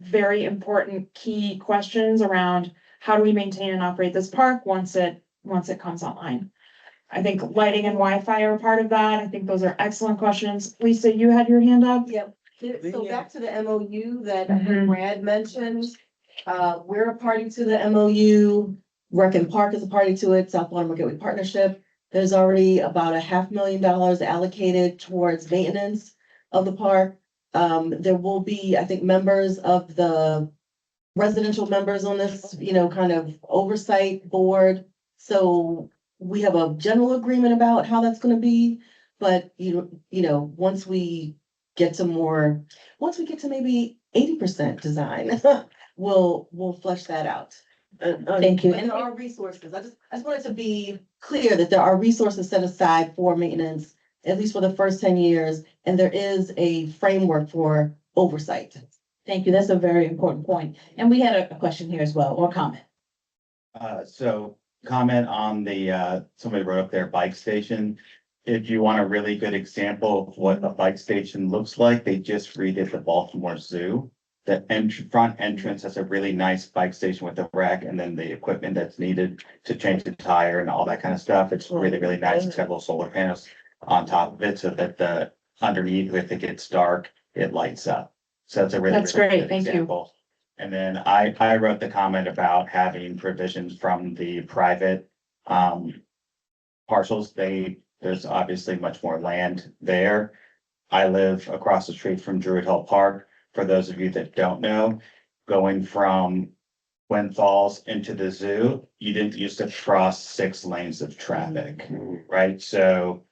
Speaker 2: very important key questions around how do we maintain and operate this park once it comes online. I think lighting and Wi-Fi are part of that. I think those are excellent questions. Lisa, you had your hand up?
Speaker 3: Yep. So back to the MOU that I
Speaker 2: Mhm.
Speaker 3: think Brad mentioned, we're a party to the MOU. Rec and Park is a party to it, South Baltimore Gateway Partnership. There's already about $500,000 allocated towards maintenance of the park. There will be, I think, members of the residential members on this, kind of oversight board. So we have a general agreement about how that's gonna be, but once we get to maybe 80% design, we'll flesh that out.
Speaker 7: Thank you.
Speaker 3: And there are resources. I just wanted to be clear that there are resources set aside for maintenance, at least for the first 10 years, and there is a framework for oversight.
Speaker 7: Thank you. That's a very important point. And we had a question here as well, or comment.
Speaker 9: So comment on somebody wrote up their bike station. If you want a really good example of what a bike station looks like, they just redid the Baltimore Zoo. The front entrance has a really nice bike station with the rack and then the equipment that's needed to change the tire and all that kind of stuff. It's really, really nice. It's got little solar panels on top of it so that underneath, if it gets dark, it lights up. So that's a really,
Speaker 2: That's
Speaker 9: really
Speaker 2: great.
Speaker 9: good
Speaker 2: Thank you.
Speaker 9: example. And then I wrote the comment about having provisions from the private parcels. There's obviously much more land there. I live across the street from Druid Hill Park. For those of you that don't know, going from Gwynn Falls into the zoo, you didn't used to cross 6 lanes of traffic, right? So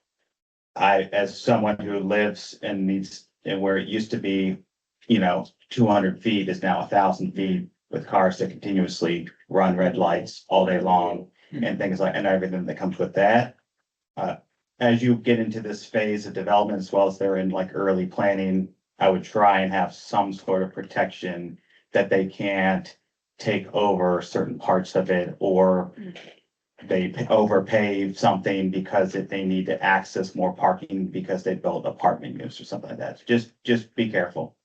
Speaker 9: as someone who lives and where it used to be, 200 feet is now 1,000 feet with cars that continuously run red lights all day long and things like, and everything that comes with that. As you get into this phase of development, as well as they're in like early planning, I would try and have some sort of protection that they can't take over certain parts of it, or they overpay something because if they need to access more parking because they built apartment units or something like that. Just be careful.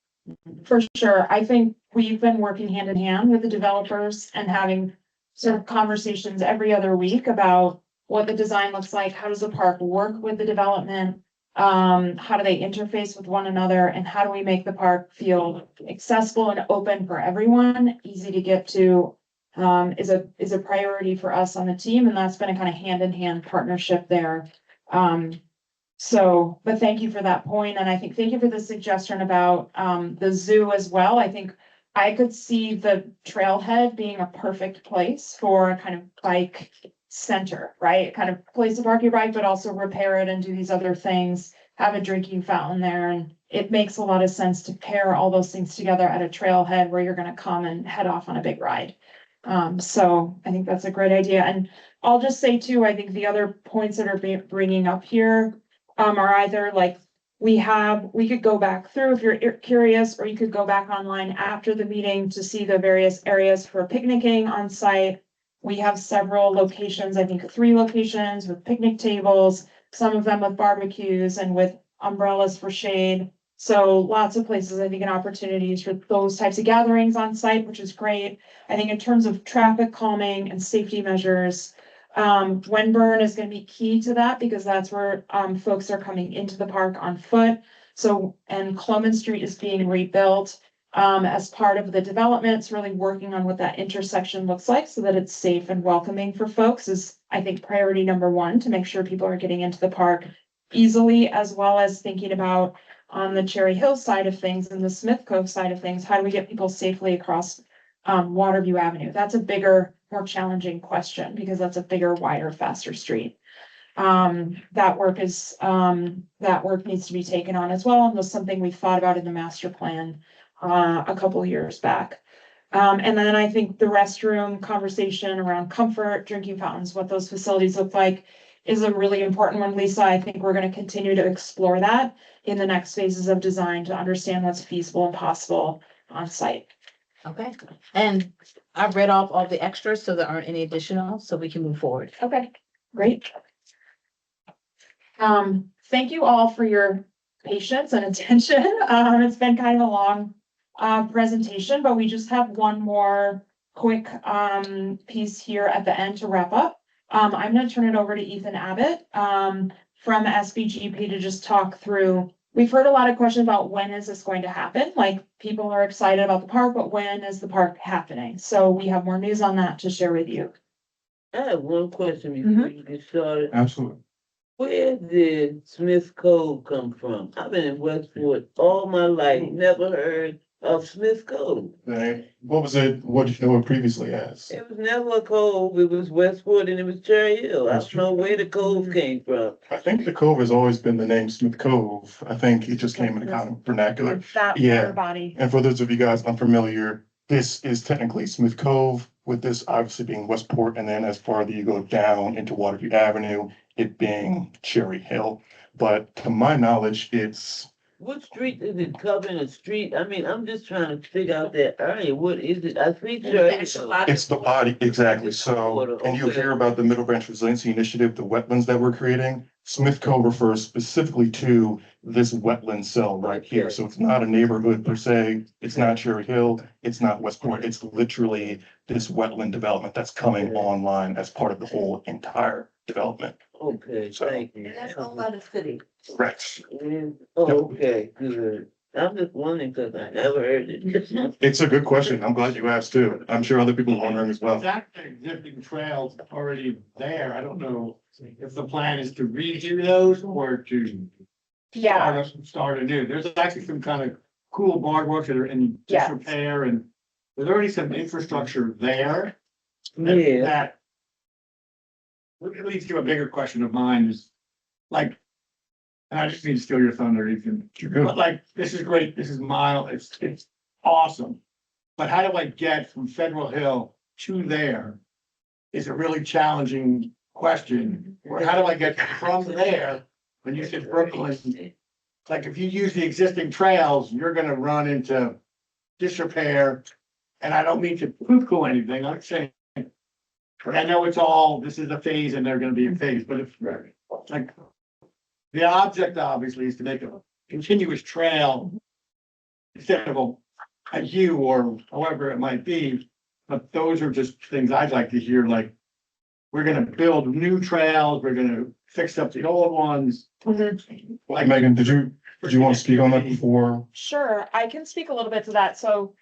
Speaker 2: For sure. I think we've been working hand in hand with the developers and having sort of conversations every other week about what the design looks like. How does the park work with the development? How do they interface with one another? And how do we make the park feel accessible and open for everyone, easy to get to? Is a priority for us on the team. And that's been a kind of hand in hand partnership there. So, but thank you for that point, and I think, thank you for the suggestion about, the zoo as well. I think I could see the trailhead being a perfect place for a kind of bike center, right? Kind of place to park your bike, but also repair it and do these other things, have a drinking fountain there, and it makes a lot of sense to pair all those things together at a trailhead where you're gonna come and head off on a big ride. So I think that's a great idea, and I'll just say too, I think the other points that are bringing up here, are either like, we could go back through if you're curious, or you could go back online after the meeting to see the various areas for picnicking on site. We have several locations, I think 3 locations with picnic tables, some of them with barbecues and with umbrellas for shade. So lots of places, I think, and opportunities for those types of gatherings on site, which is great. I think in terms of traffic calming and safety measures, Wenburn is gonna be key to that because that's where, folks are coming into the park on foot. So, and Cloman Street is being rebuilt, as part of the development. It's really working on what that intersection looks like so that it's safe and welcoming for folks is, I think, priority number 1, to make sure people are getting into the park easily, as well as thinking about on the Cherry Hill side of things and the Smith Cove side of things, how do we get people safely across, Waterview Avenue? That's a bigger, more challenging question because that's a bigger, wider, faster street. That work needs to be taken on as well, and was something we thought about in the master plan a couple of years back. And then I think the restroom conversation around comfort, drinking fountains, what those facilities look like is a really important one, Lisa. I think we're going to continue to explore that in the next phases of design to understand what's feasible and possible on site.
Speaker 7: Okay, and I've read off all the extras, so there aren't any additional, so we can move forward.
Speaker 2: Okay, great. Thank you all for your patience and attention. It's been kind of a long presentation, but we just have one more quick piece here at the end to wrap up. I'm gonna turn it over to Ethan Abbott from SBGP to just talk through. We've heard a lot of questions about when is this going to happen? Like, people are excited about the park, but when is the park happening? So we have more news on that to share with you.
Speaker 11: I have one question before you get started.
Speaker 15: Absolutely.
Speaker 11: Where did Smith Cove come from? I've been in Westport all my life, never heard of Smith Cove.
Speaker 15: What was it, what did you know it previously as?
Speaker 11: It was never a cove, it was Westport and it was Cherry Hill. I
Speaker 15: That's
Speaker 11: don't know where the cove came from.
Speaker 15: I think the Cove has always been the name Smith Cove. I think it just came in the kind of vernacular.
Speaker 2: That
Speaker 15: Yeah.
Speaker 2: water body.
Speaker 15: And for those of you guys unfamiliar, this is technically Smith Cove, with this obviously being Westport, and then as far as you go down into Waterview Avenue, it being Cherry Hill. But to my knowledge, it's
Speaker 11: What street is it covering a street? I mean, I'm just trying to figure out that area. What is it? I think Cherry Hill.
Speaker 15: It's the body, exactly. So, and you hear about the Middle Branch Resiliency Initiative, the wetlands that we're creating. Smith Cove refers specifically to this wetland cell right here. So it's not a neighborhood per se. It's not Cherry Hill. It's not Westport. It's literally this wetland development that's coming online as part of the whole entire development.
Speaker 11: Okay,
Speaker 15: So-
Speaker 11: thank you.
Speaker 7: And that's owned by the city.
Speaker 15: Correct.
Speaker 11: Oh, okay, good. I'm just wondering because I never heard it.
Speaker 15: It's a good question. I'm glad you asked too. I'm sure other people are wondering as well.
Speaker 12: That existing trails already there. I don't know if the plan is to redo those or to
Speaker 2: Yeah,
Speaker 12: start anew. There's actually some kind of cool boardwalks that are in
Speaker 2: Yes.
Speaker 12: disrepair and there's already some infrastructure there.
Speaker 11: Yeah,
Speaker 12: That leads to a bigger question of mine is like, and I just need to steal your thunder, Ethan.
Speaker 15: You're good.
Speaker 12: But like, this is great, this is mild, it's awesome. But how do I get from Federal Hill to there? Is a really challenging question. Or how do I get from there, when you said Brooklyn, like if you use the existing trails, you're gonna run into disrepair. And I don't mean to poo-poo anything, I'm saying. But I know it's all, this is a phase and they're gonna be a phase, but if, like. The object obviously is to make a continuous trail. Instead of a U or however it might be, but those are just things I'd like to hear, like. We're gonna build new trails, we're gonna fix up the old ones. Like
Speaker 15: Megan, did you want to speak on that before?
Speaker 2: sure. I can speak a little bit to that. So,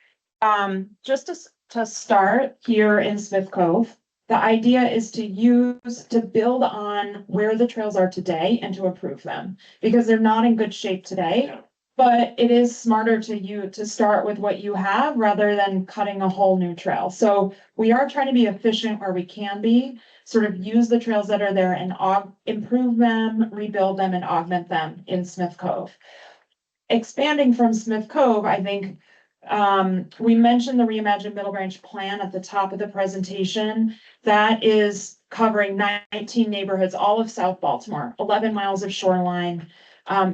Speaker 2: just to start here in Smith Cove, The idea is to build on where the trails are today and to improve them, because they're not in good shape today. But it is smarter to start with what you have rather than cutting a whole new trail. So we are trying to be efficient where we can be, sort of use the trails that are there and improve them, rebuild them and augment them in Smith Cove. Expanding from Smith Cove, I think, we mentioned the Reimagine Middle Branch plan at the top of the presentation. That is covering 19 neighborhoods, all of South Baltimore, 11 miles of shoreline.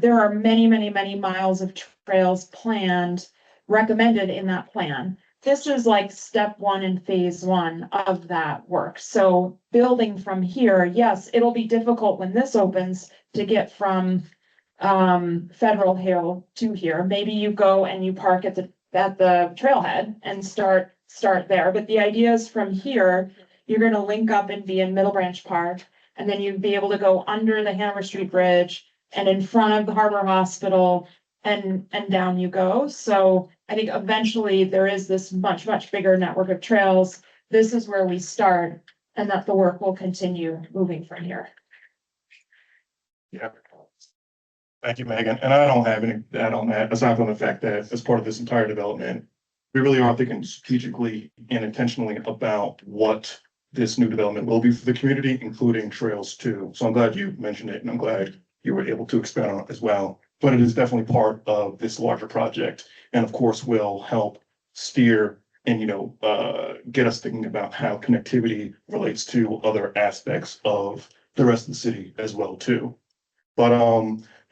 Speaker 2: There are many, many, many miles of trails planned, recommended in that plan. This is like step one in phase one of that work. So building from here, yes, it'll be difficult when this opens to get from Federal Hill to here. Maybe you go and you park at the trailhead and start there. But the idea is from here, you're going to link up and be in Middle Branch Park, and then you'd be able to go under the Hanover Street Bridge and in front of the Harbor Hospital and down you go. So I think eventually there is this much, much bigger network of trails. This is where we start, and that the work will continue moving from here.
Speaker 15: Yeah. Thank you, Megan. And I don't have any to add on that, aside from the fact that as part of this entire development, we really are thinking strategically and intentionally about what this new development will be for the community, including trails too. So I'm glad you mentioned it, and I'm glad you were able to expand on it as well. But it is definitely part of this larger project, and of course will help steer and, get us thinking about how connectivity relates to other aspects of the rest of the city as well too. But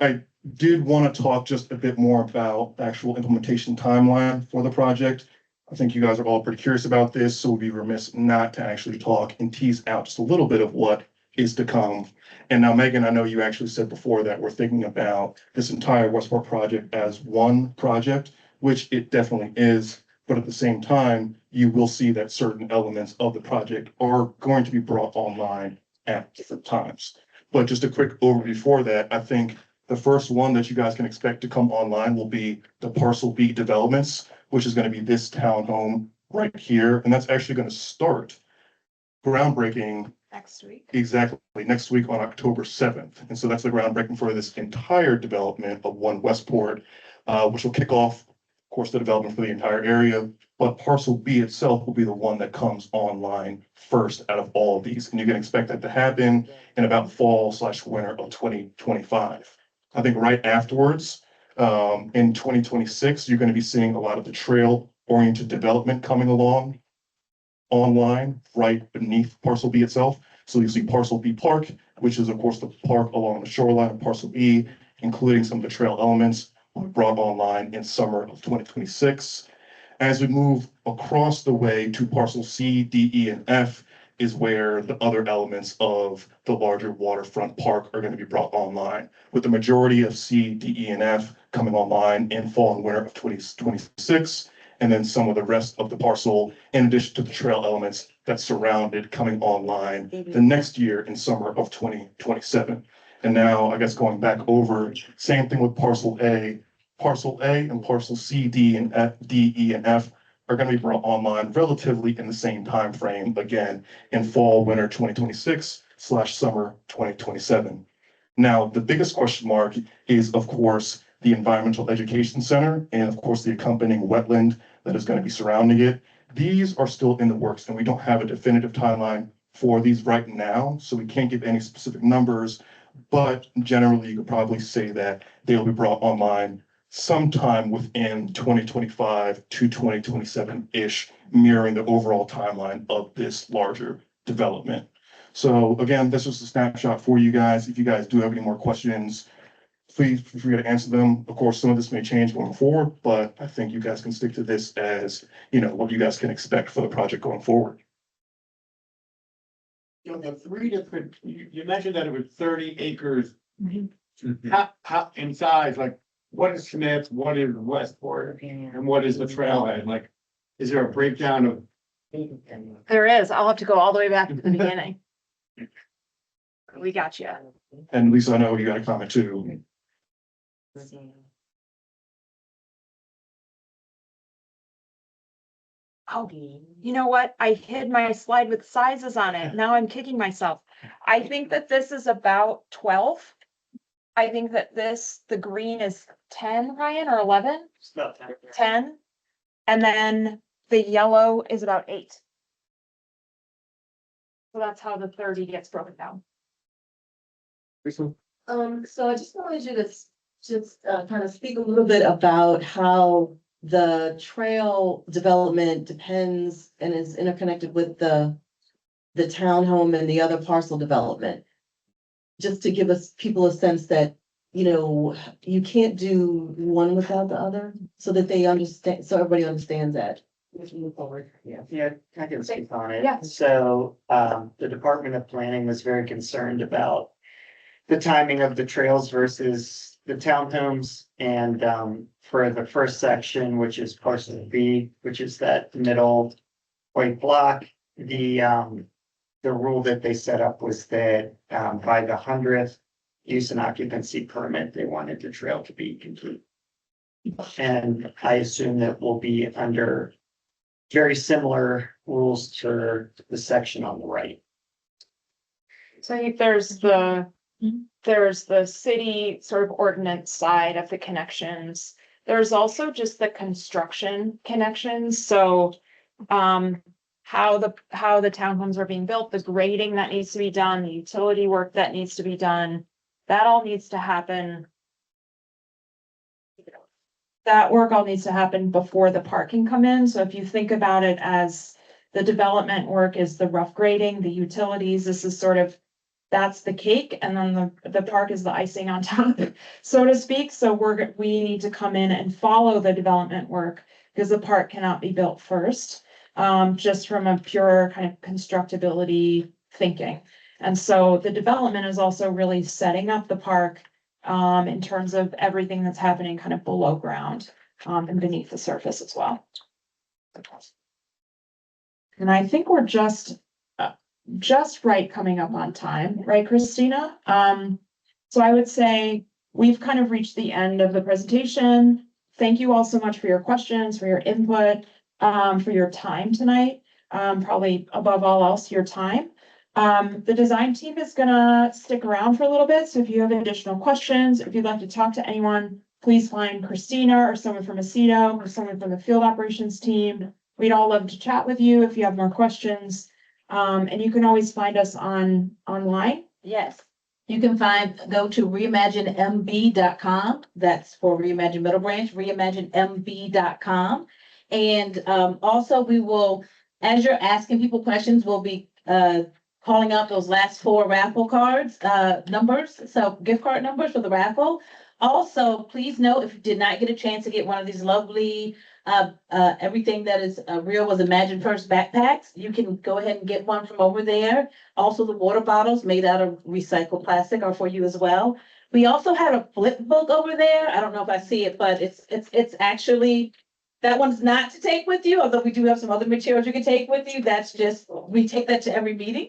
Speaker 15: I did want to talk just a bit more about the actual implementation timeline for the project. I think you guys are all pretty curious about this, so we'd be remiss not to actually talk and tease out just a little bit of what is to come. And now, Megan, I know you actually said before that we're thinking about this entire Westport project as one project, which it definitely is. But at the same time, you will see that certain elements of the project are going to be brought online at different times. But just a quick overview for that, I think the first one that you guys can expect to come online will be the Parcel B developments, which is going to be this townhome right here. And that's actually going to start groundbreaking
Speaker 2: Next week.
Speaker 15: exactly next week on October 7th. And so that's the groundbreaking for this entire development of One Westport, which will kick off, of course, the development for the entire area. But Parcel B itself will be the one that comes online first out of all of these. And you can expect that to happen in about fall/winter of 2025. I think right afterwards, in 2026, you're going to be seeing a lot of the trail-oriented development coming along online right beneath Parcel B itself. So you see Parcel B Park, which is of course the park along the shoreline of Parcel B, including some of the trail elements will be brought online in summer of 2026. As we move across the way to Parcel C, D, E, and F is where the other elements of the larger waterfront park are going to be brought online, with the majority of C, D, E, and F coming online in fall and winter of 2026. And then some of the rest of the parcel, in addition to the trail elements that surround it, coming online the next year in summer of 2027. And now, I guess going back over, same thing with Parcel A. Parcel A and Parcel C, D, and F, D, E, and F are going to be brought online relatively in the same time frame, again, in fall, winter 2026/summer 2027. Now, the biggest question mark is, of course, the Environmental Education Center, and of course, the accompanying wetland that is going to be surrounding it. These are still in the works, and we don't have a definitive timeline for these right now, so we can't give any specific numbers, but generally, you could probably say that they'll be brought online sometime within 2025 to 2027-ish, mirroring the overall timeline of this larger development. So again, this was a snapshot for you guys. If you guys do have any more questions, please feel free to answer them. Of course, some of this may change going forward, but I think you guys can stick to this as, what you guys can expect for the project going forward.
Speaker 12: The three different, you mentioned that it was 30 acres. How in size, like what is Smith, what is Westport, and what is the trailhead? Like, is there a breakdown of?
Speaker 2: There is. I'll have to go all the way back to the beginning. We got you.
Speaker 15: And Lisa, I know you got a comment too.
Speaker 2: Oh, you know what? I hid my slide with sizes on it. Now I'm kicking myself. I think that this is about 12. I think that the green is 10, Ryan, or 11?
Speaker 10: It's about 10.
Speaker 2: 10. And then the yellow is about 8. So that's how the 30 gets broken down.
Speaker 3: So I just wanted you to just kind of speak a little bit about how the trail development depends and is interconnected with the townhome and the other parcel development. Just to give us people a sense that, you know, you can't do one without the other, so that they understand, so everybody understands that. Let's move forward.
Speaker 16: Yeah, I can speak on it.
Speaker 2: Yeah.
Speaker 16: So, the Department of Planning was very concerned about the timing of the trails versus the townhomes. And, for the first section, which is parcel B, which is that middle white block, the rule that they set up was that, by the 100th use and occupancy permit, they wanted the trail to be complete. And I assume that we'll be under very similar rules to the section on the right.
Speaker 2: So I think there's the city sort of ordinance side of the connections. There's also just the construction connections. So how the townhomes are being built, the grading that needs to be done, the utility work that needs to be done, that all needs to happen. That work all needs to happen before the park can come in. So if you think about it as the development work is the rough grading, the utilities, this is sort of, that's the cake, and then the park is the icing on top, so to speak. So we need to come in and follow the development work, because the park cannot be built first, just from a pure kind of constructability thinking. And so the development is also really setting up the park in terms of everything that's happening kind of below ground and beneath the surface as well. And I think we're just right coming up on time, right, Kristina? So I would say we've kind of reached the end of the presentation. Thank you all so much for your questions, for your input, for your time tonight. Probably above all else, your time. The design team is gonna stick around for a little bit. So if you have additional questions, if you'd like to talk to anyone, please find Kristina or someone from Assedo or someone from the field operations team. We'd all love to chat with you if you have more questions. And you can always find us online.
Speaker 7: Yes, you can go to reimaginemb.com. That's for Reimagine Middle Branch, reimaginemb.com. And also we will, as you're asking people questions, we'll be calling out those last 4 raffle cards, numbers, so gift card numbers for the raffle. Also, please note, if you did not get a chance to get one of these lovely everything that is real was Imagine First backpacks, you can go ahead and get one from over there. Also, the water bottles made out of recycled plastic are for you as well. We also had a flip book over there. I don't know if I see it, but it's actually, that one's not to take with you, although we do have some other materials you can take with you. That's just, we take that to every meeting.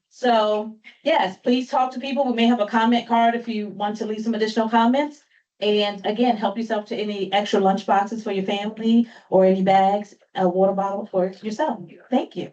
Speaker 7: So yes, please talk to people. We may have a comment card if you want to leave some additional comments. And again, help yourself to any extra lunch boxes for your family or any bags, a water bottle for yourself. Thank you.